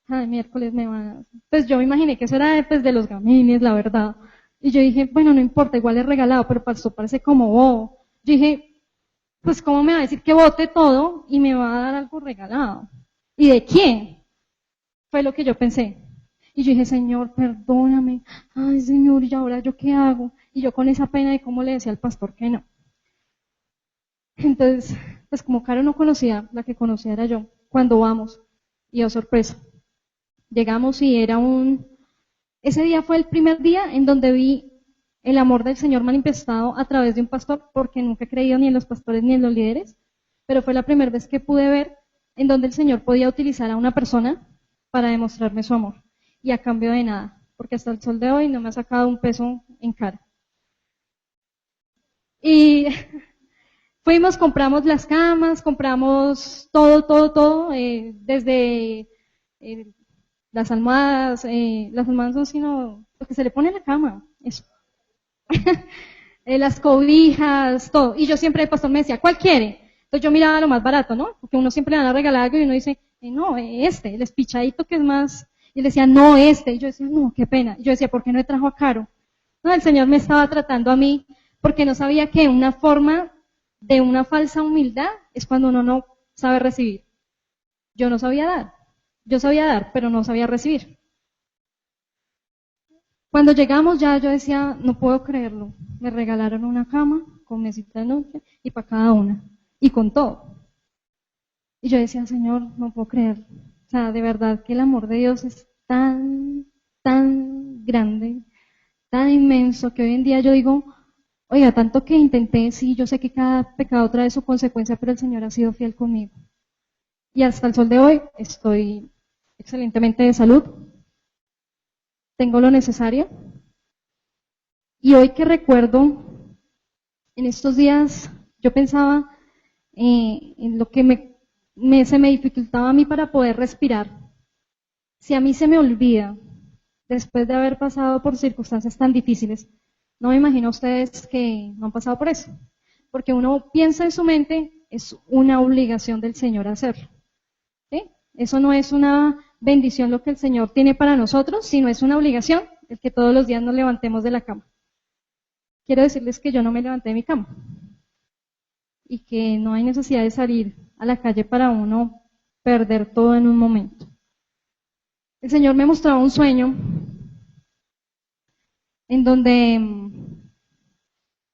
ay, miércoles me van a... Pues yo me imaginé que eso era pues, de los gamines, la verdad. Y yo dije, bueno, no importa, igual es regalado, pero pastor parece como bobo. Yo dije, pues ¿cómo me va a decir que bote todo y me va a dar algo regalado? ¿Y de quién? Fue lo que yo pensé. Y yo dije, Señor, perdóname. Ay, Señor, ¿y ahora yo qué hago? Y yo con esa pena de cómo le decía al pastor que no. Entonces, pues como Caro no conocía, la que conocía era yo. Cuando vamos, y oh sorpresa, llegamos y era ese día fue el primer día en donde vi el amor del Señor manifestado a través de un pastor, porque nunca he creído ni en los pastores ni en los líderes, pero fue la primera vez que pude ver en donde el Señor podía utilizar a una persona para demostrarme su amor, y a cambio de nada, porque hasta el sol de hoy no me ha sacado un peso en cara. Y fuimos, compramos las camas, compramos todo, desde las almohadas son sino lo que se le pone en la cama, eso. Las cobijas, todo. Y yo siempre, el pastor me decía, ¿cuál quiere? Entonces yo miraba lo más barato, ¿no? Porque uno siempre le van a regalar algo y uno dice, no, el espichadito que es más. Y él decía, no, Y yo decía, no, qué pena. Y yo decía, ¿por qué no le trajo a Caro? No, el Señor me estaba tratando a mí porque no sabía que una forma de una falsa humildad es cuando uno no sabe recibir. Yo no sabía dar. Yo sabía dar, pero no sabía recibir. Cuando llegamos ya yo decía, no puedo creerlo. Me regalaron una cama con mesita de noche y para cada una. Y con todo. Y yo decía, Señor, no puedo creerlo. O sea, de verdad que el amor de Dios es tan grande, tan inmenso, que hoy en día yo digo, oiga, tanto que intenté, sí, yo sé que cada pecado trae su consecuencia, pero el Señor ha sido fiel conmigo. Y hasta el sol de hoy estoy excelentemente de salud, tengo lo necesario. Y hoy que recuerdo, en estos días, yo pensaba en lo que se me dificultaba a mí para poder respirar. Si a mí se me olvida, después de haber pasado por circunstancias tan difíciles, no me imagino a ustedes que no han pasado por eso. Porque uno piensa en su mente, es una obligación del Señor hacerlo. ¿Sí? Eso no es una bendición lo que el Señor tiene para nosotros, sino es una obligación el que todos los días nos levantemos de la cama. Quiero decirles que yo no me levanté de mi cama y que no hay necesidad de salir a la calle para uno perder todo en un momento. El Señor me mostraba un sueño en donde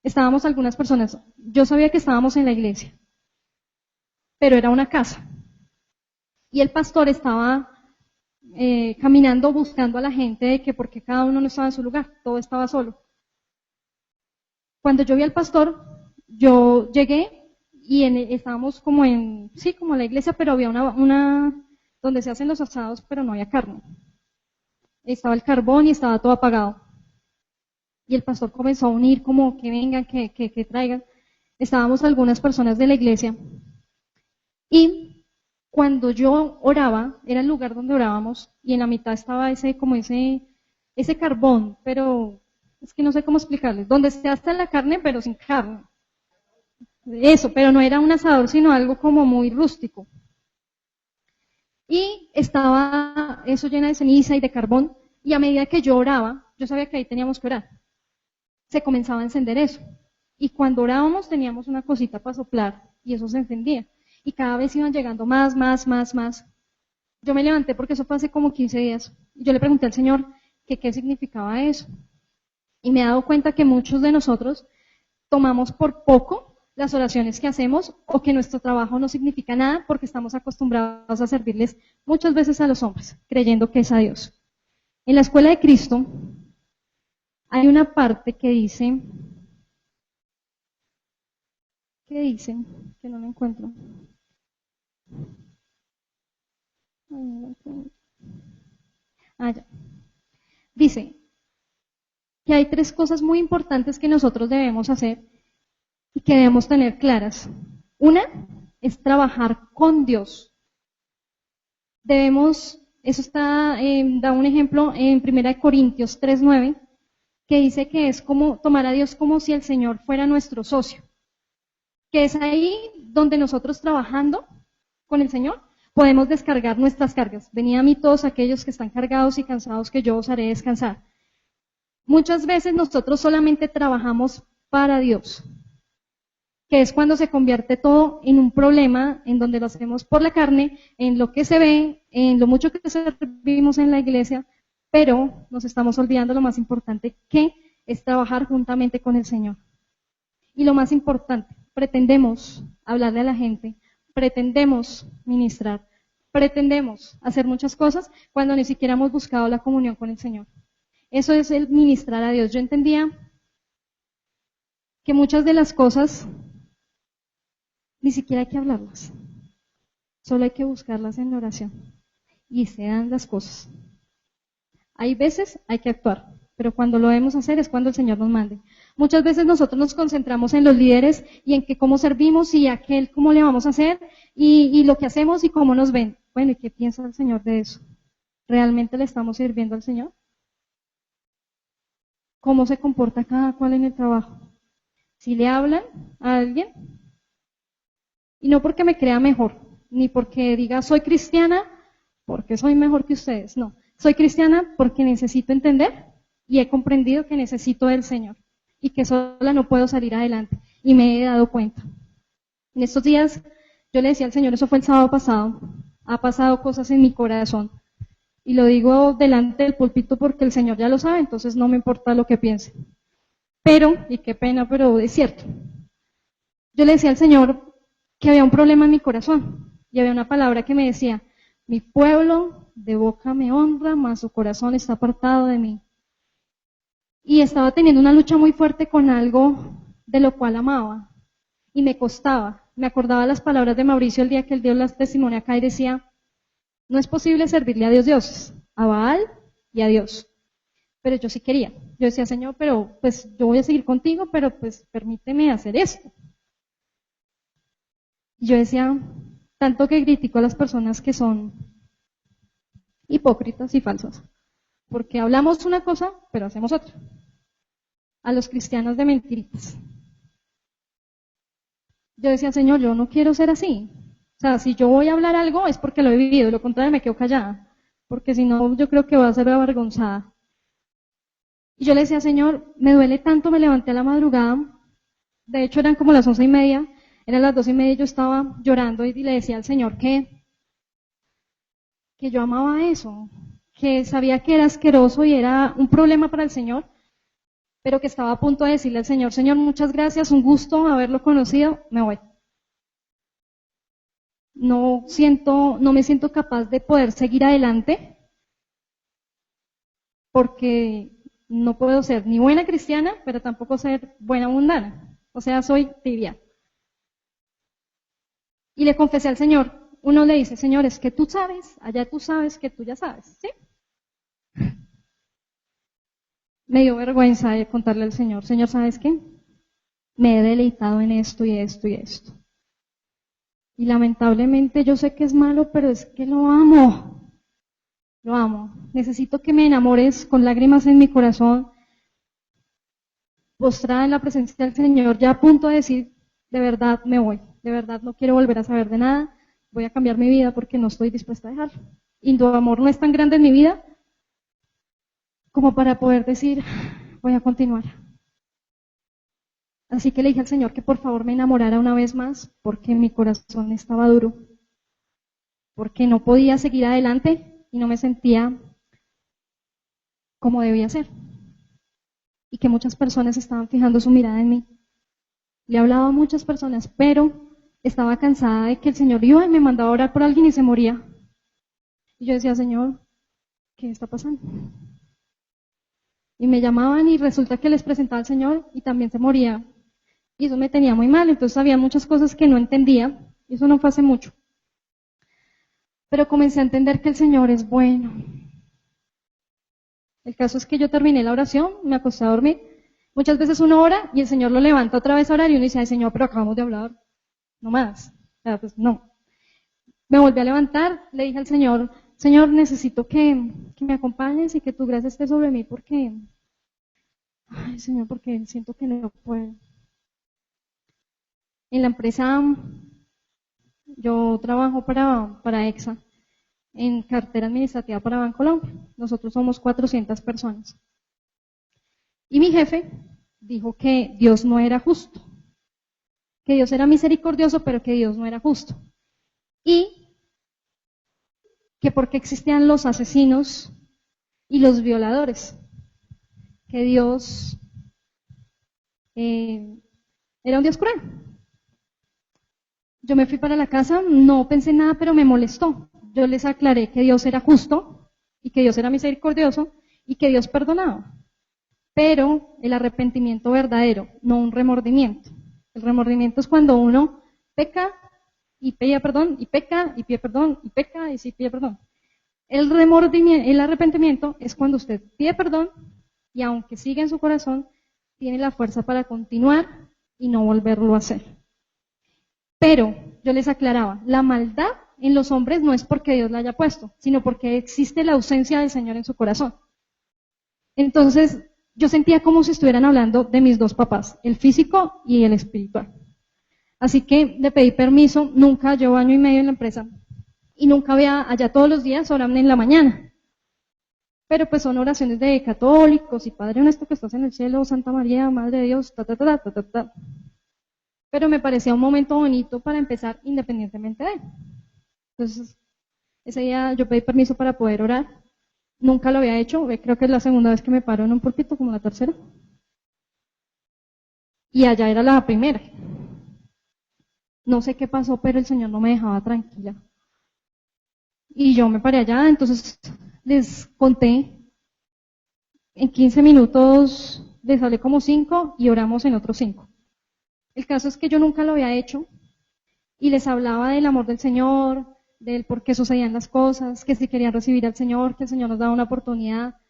estábamos algunas personas. Yo sabía que estábamos en la iglesia, pero era una casa. Y el pastor estaba caminando buscando a la gente de que porque cada uno no estaba en su lugar, todo estaba solo. Cuando yo vi al pastor, yo llegué y estábamos como como la iglesia, pero había una donde se hacen los asados, pero no había carne. Estaba el carbón y estaba todo apagado. Y el pastor comenzó a unir como que vengan, que traigan. Estábamos algunas personas de la iglesia. Y cuando yo oraba, era el lugar donde orábamos, y en la mitad estaba ese carbón, pero es que no sé cómo explicarles, donde se hasta la carne, pero sin carne. Eso, pero no era un asador, sino algo como muy rústico. Y estaba eso lleno de ceniza y de carbón, y a medida que yo oraba, yo sabía que ahí teníamos que orar. Se comenzaba a encender eso. Y cuando orábamos teníamos una cosita para soplar, y eso se encendía. Y cada vez iban llegando más. Yo me levanté porque eso fue hace como 15 días. Y yo le pregunté al Señor que qué significaba eso. Y me he dado cuenta que muchos de nosotros tomamos por poco las oraciones que hacemos, o que nuestro trabajo no significa nada porque estamos acostumbrados a servirles muchas veces a los hombres, creyendo que es a Dios. En la escuela de Cristo hay una parte que dice, que no lo encuentro. que hay 3 cosas muy importantes que nosotros debemos hacer y que debemos tener claras. Una es trabajar con Dios. Eso está, da un ejemplo en 1 Corintios 3:9, que dice que es como tomar a Dios como si el Señor fuera nuestro socio. Que es ahí donde nosotros trabajando con el Señor podemos descargar nuestras cargas. Venid a mí todos aquellos que están cargados y cansados, que yo os haré descansar. Muchas veces nosotros solamente trabajamos para Dios, que es cuando se convierte todo en un problema, en donde lo hacemos por la carne, en lo que se ve, en lo mucho que servimos en la iglesia, pero nos estamos olvidando lo más importante, que es trabajar juntamente con el Señor. Y lo más importante, pretendemos hablarle a la gente, pretendemos ministrar, pretendemos hacer muchas cosas cuando ni siquiera hemos buscado la comunión con el Señor. Eso es el ministrar a Dios. Yo entendía que muchas de las cosas ni siquiera hay que hablarlas, solo hay que buscarlas en la oración y se dan las cosas. Hay veces hay que actuar, pero cuando lo debemos hacer es cuando el Señor nos mande. Muchas veces nosotros nos concentramos en los líderes y en que cómo servimos y aquel cómo le vamos a hacer y lo que hacemos y cómo nos ven. Bueno, ¿y qué piensa el Señor de eso? ¿Realmente le estamos sirviendo al Señor? ¿Cómo se comporta cada cual en el trabajo? Si le hablan a alguien, y no porque me crea mejor, ni porque diga soy cristiana, porque soy mejor que ustedes, no. Soy cristiana porque necesito entender y he comprendido que necesito del Señor y que sola no puedo salir adelante y me he dado cuenta. En estos días yo le decía al Señor, eso fue el sábado pasado, ha pasado cosas en mi corazón y lo digo delante del púlpito porque el Señor ya lo sabe, entonces no me importa lo que piense. Pero, y qué pena, pero es cierto, yo le decía al Señor que había un problema en mi corazón y había una palabra que me decía, mi pueblo de boca me honra, mas su corazón está apartado de mí. Y estaba teniendo una lucha muy fuerte con algo de lo cual amaba y me costaba. Me acordaba las palabras de Mauricio el día que él dio las testimonio acá y decía, no es posible servirle a dioses, a Baal y a Dios. Pero yo sí quería. Yo decía, Señor, pero pues yo voy a seguir contigo, pero pues permíteme hacer esto. Y yo decía, tanto que critico a las personas que son hipócritas y falsas, porque hablamos una cosa, pero hacemos otra. A los cristianos de mentiritas. Yo decía, Señor, yo no quiero ser así. O sea, si yo voy a hablar algo es porque lo he vivido, de lo contrario me quedo callada, porque si no yo creo que voy a ser avergonzada. Y yo le decía, Señor, me duele tanto, me levanté a la madrugada, de hecho eran como las 11:30, eran las 12:30 y yo estaba llorando y le decía al Señor que yo amaba eso, que sabía que era asqueroso y era un problema para el Señor, pero que estaba a punto de decirle al Señor, Señor, muchas gracias, un gusto haberlo conocido, me voy. No me siento capaz de poder seguir adelante, porque no puedo ser ni buena cristiana, pero tampoco ser buena mundana. O sea, soy tibia. Y le confesé al Señor, uno le dice, Señor, es que tú sabes, allá tú sabes que tú ya sabes, ¿sí? Me dio vergüenza de contarle al Señor, Señor, ¿sabes qué? Me he deleitado en esto y esto y esto. Y lamentablemente yo sé que es malo, pero es que lo amo. Lo amo. Necesito que me enamores con lágrimas en mi corazón, postrada en la presencia del Señor, ya a punto de decir, de verdad me voy, de verdad no quiero volver a saber de nada, voy a cambiar mi vida porque no estoy dispuesta a dejarlo. Y tu amor no es tan grande en mi vida como para poder decir, voy a continuar. Así que le dije al Señor que por favor me enamorara una vez más, porque mi corazón estaba duro, porque no podía seguir adelante y no me sentía como debía ser. Y que muchas personas estaban fijando su mirada en mí. Le hablaba a muchas personas, pero estaba cansada de que el Señor iba y me mandaba a orar por alguien y se moría. Y yo decía, Señor, ¿qué está pasando? Y me llamaban y resulta que les presentaba al Señor y también se moría. Y eso me tenía muy mal, entonces había muchas cosas que no entendía, y eso no fue hace mucho. Pero comencé a entender que el Señor es bueno. El caso es que yo terminé la oración, me acosté a dormir. Muchas veces uno ora y el Señor lo levanta otra vez a orar y uno dice, ay Señor, pero acabamos de hablar, no más. O sea, pues no. Me volví a levantar, le dije al Señor, Señor, necesito que me acompañes y que tu gracia esté sobre mí porque, ay Señor, porque siento que no puedo. En la empresa, yo trabajo para EXA, en cartera administrativa para Bancolombia. Nosotros somos 400 personas. Y mi jefe dijo que Dios no era justo, que Dios era misericordioso, pero que Dios no era justo. Y que porque existían los asesinos y los violadores, que Dios era un Dios cruel. Yo me fui para la casa, no pensé nada, pero me molestó. Yo les aclaré que Dios era justo y que Dios era misericordioso y que Dios perdonaba. Pero el arrepentimiento verdadero, no un remordimiento. El remordimiento es cuando uno peca y pide perdón, y peca y pide perdón, y peca y sí pide perdón. El arrepentimiento es cuando usted pide perdón y aunque siga en su corazón, tiene la fuerza para continuar y no volverlo a hacer. Pero yo les aclaraba, la maldad en los hombres no es porque Dios la haya puesto, sino porque existe la ausencia del Señor en su corazón. Entonces, yo sentía como si estuvieran hablando de mis dos papás, el físico y el espiritual. Así que le pedí permiso, nunca, llevo 1 año y medio en la empresa, y nunca había allá todos los días, oran en la mañana. Pero pues son oraciones de católicos y Padre nuestro que estás en el cielo, Santa María, Madre de Dios, ta, ta, ta, ta, ta, ta. Pero me parecía un momento bonito para empezar independientemente de él. Entonces, ese día yo pedí permiso para poder orar. Nunca lo había hecho, creo que es la segunda vez que me paro en un púlpito, como la tercera. Y allá era la primera. No sé qué pasó, pero el Señor no me dejaba tranquila. Y yo me paré allá, entonces les conté. En 15 minutos les hablé como 5 y oramos en otros 5. El caso es que yo nunca lo había hecho y les hablaba del amor del Señor, del por qué sucedían las cosas, que si querían recibir al Señor, que el Señor nos daba una oportunidad,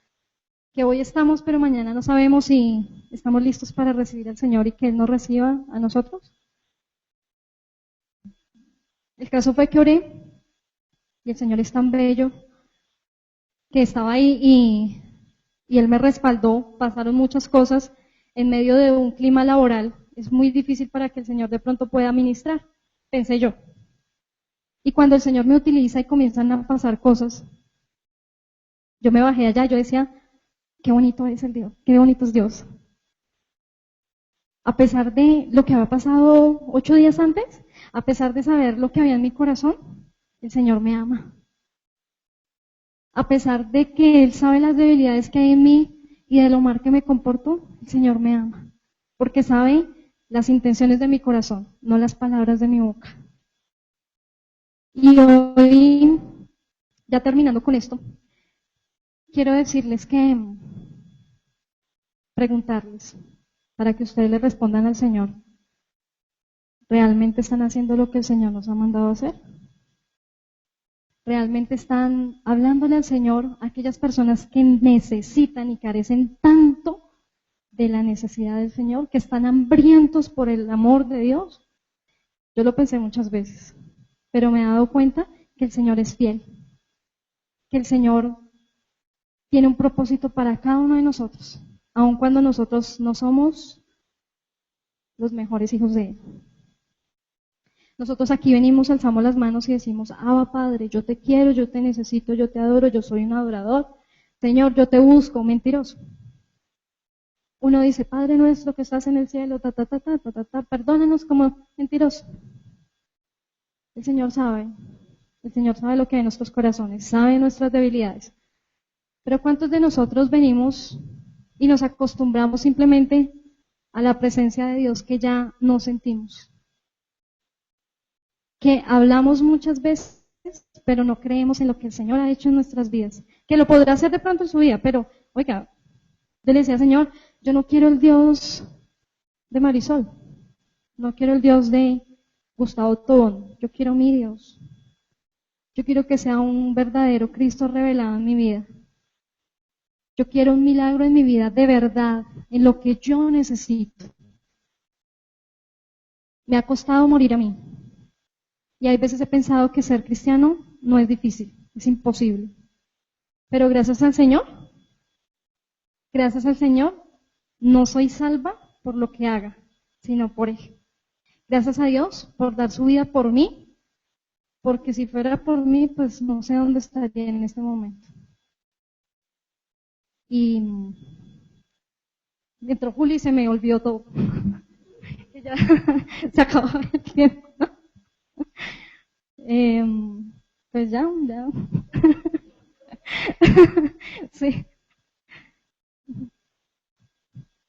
que hoy estamos, pero mañana no sabemos si estamos listos para recibir al Señor y que Él nos reciba a nosotros. El caso fue que oré y el Señor es tan bello que estaba ahí y Él me respaldó. Pasaron muchas cosas en medio de un clima laboral. Es muy difícil para que el Señor de pronto pueda ministrar, pensé yo. Y cuando el Señor me utiliza y comienzan a pasar cosas, yo me bajé allá, yo decía, qué bonito es el Dios, qué bonito es Dios. A pesar de lo que había pasado 8 días antes, a pesar de saber lo que había en mi corazón, el Señor me ama. A pesar de que Él sabe las debilidades que hay en mí y de lo mal que me comporto, el Señor me ama. Porque sabe las intenciones de mi corazón, no las palabras de mi boca. Y hoy, ya terminando con esto, quiero decirles preguntarles, para que ustedes le respondan al Señor, ¿realmente están haciendo lo que el Señor nos ha mandado a hacer? ¿Realmente están hablándole al Señor a aquellas personas que necesitan y carecen tanto de la necesidad del Señor, que están hambrientos por el amor de Dios? Yo lo pensé muchas veces, pero me he dado cuenta que el Señor es fiel, que el Señor tiene un propósito para cada uno de nosotros, aun cuando nosotros no somos los mejores hijos de Él. Nosotros aquí venimos, alzamos las manos y decimos, Abba Padre, yo te quiero, yo te necesito, yo te adoro, yo soy un adorador. Señor, yo te busco, mentiroso. Uno dice, Padre nuestro que estás en el cielo, perdónanos como mentiroso. El Señor sabe lo que hay en nuestros corazones, sabe nuestras debilidades. Pero ¿cuántos de nosotros venimos y nos acostumbramos simplemente a la presencia de Dios que ya no sentimos? Que hablamos muchas veces, pero no creemos en lo que el Señor ha hecho en nuestras vidas. Que lo podrá hacer de pronto en su vida, pero, oiga, yo le decía, Señor, yo no quiero el Dios de Marisol, no quiero el Dios de Gustavo Tobón, yo quiero mi Dios. Yo quiero que sea un verdadero Cristo revelado en mi vida. Yo quiero un milagro en mi vida de verdad, en lo que yo necesito. Me ha costado morir a mí. Y hay veces he pensado que ser cristiano no es difícil, es imposible. Pero gracias al Señor, no soy salva por lo que haga, sino por Él. Gracias a Dios por dar su vida por mí, porque si fuera por mí, pues no sé dónde estaría en este momento. Y entró Juli y se me olvidó todo. Que ya se acabó el tiempo. Pues ya. Sí.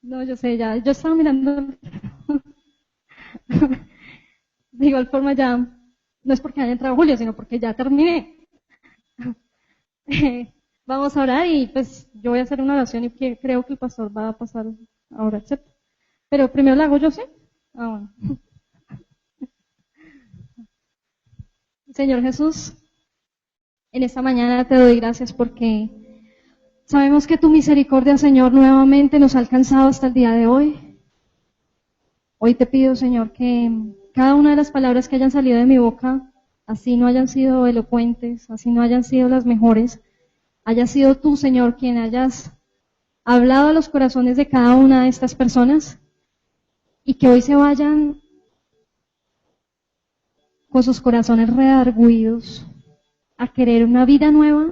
No, yo sé, ya. Yo estaba mirando. De igual forma ya, no es porque haya entrado Julio, sino porque ya terminé. Vamos a orar y pues yo voy a hacer una oración y creo que el pastor va a pasar ahora, ¿cierto? Pero primero la hago yo, ¿sí? Bueno. Señor Jesús, en esta mañana te doy gracias porque sabemos que tu misericordia, Señor, nuevamente nos ha alcanzado hasta el día de hoy. Hoy te pido, Señor, que cada una de las palabras que hayan salido de mi boca, así no hayan sido elocuentes, así no hayan sido las mejores, haya sido tú, Señor, quien hayas hablado a los corazones de cada una de estas personas y que hoy se vayan con sus corazones redargüidos a querer una vida nueva,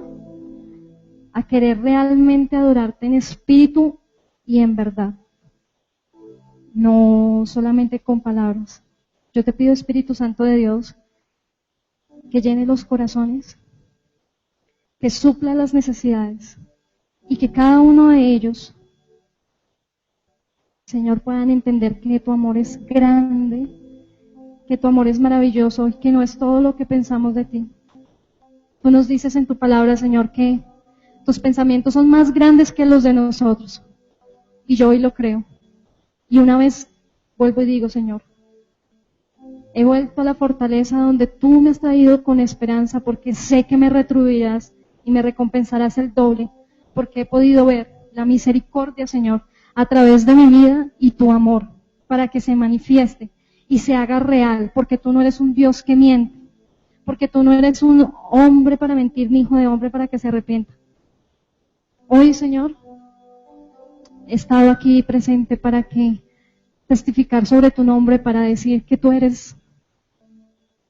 a querer realmente adorarte en espíritu y en verdad, no solamente con palabras. Yo te pido, Espíritu Santo de Dios, que llene los corazones, que supla las necesidades y que cada uno de ellos, Señor, puedan entender que tu amor es grande, que tu amor es maravilloso y que no es todo lo que pensamos de ti. Tú nos dices en tu palabra, Señor, que tus pensamientos son más grandes que los de nosotros. Y yo hoy lo creo. Y una vez vuelvo y digo, Señor, he vuelto a la fortaleza donde tú me has traído con esperanza porque sé que me retribuirás y me recompensarás el doble, porque he podido ver la misericordia, Señor, a través de mi vida y tu amor, para que se manifieste y se haga real, porque tú no eres un Dios que miente, porque tú no eres un hombre para mentir, ni hijo de hombre para que se arrepienta. Hoy, Señor, he estado aquí presente para que testificar sobre tu nombre, para decir que tú eres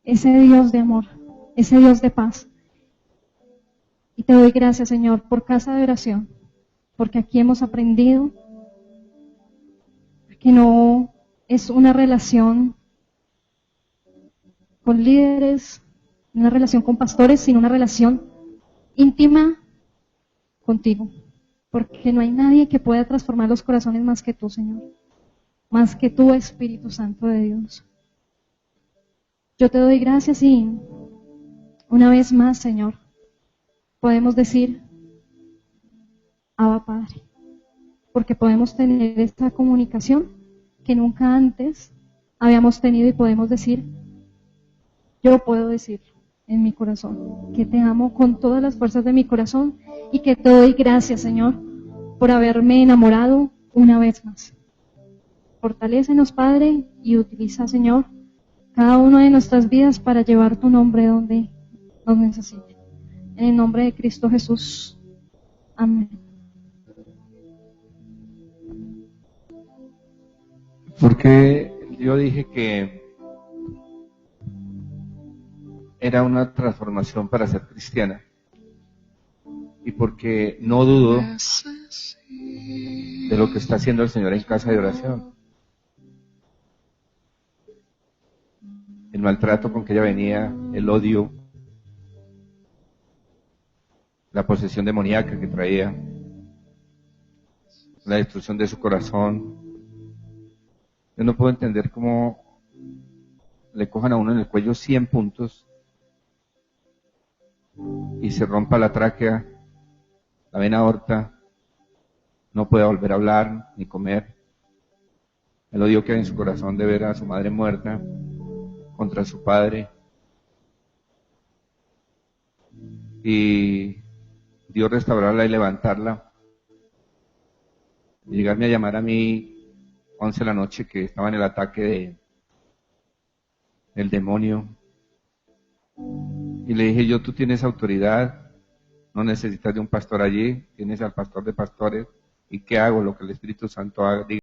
ese Dios de amor, ese Dios de paz. Y te doy gracias, Señor, por Casa de Oración, porque aquí hemos aprendido que no es una relación con líderes, una relación con pastores, sino una relación íntima contigo, porque no hay nadie que pueda transformar los corazones más que tú, Señor, más que tú, Espíritu Santo de Dios. Yo te doy gracias y una vez más, Señor, podemos decir, Abba Padre, porque podemos tener esta comunicación que nunca antes habíamos tenido y podemos decir, yo puedo decir en mi corazón que te amo con todas las fuerzas de mi corazón y que te doy gracias, Señor, por haberme enamorado una vez más. Fortalécenos, Padre, y utiliza, Señor, cada una de nuestras vidas para llevar tu nombre donde nos necesite. En el nombre de Cristo Jesús. Amén. Porque yo dije que era una transformación para ser cristiana. Y porque no dudo de lo que está haciendo el Señor en Casa de Oración. El maltrato con que ella venía, el odio, la posesión demoníaca que traía, la destrucción de su corazón. Yo no puedo entender cómo le cojan a uno en el cuello 100 puntos y se rompa la tráquea, la vena aorta, no pueda volver a hablar ni comer. El odio que hay en su corazón de ver a su madre muerta contra su padre. Y Dios restaurarla y levantarla y llegarme a llamar a mí 11 de la noche que estaba en el ataque del demonio. Y le dije tú tienes autoridad, no necesitas de un pastor allí, tienes al pastor de pastores. ¿Y qué hago? Lo que el Espíritu Santo diga.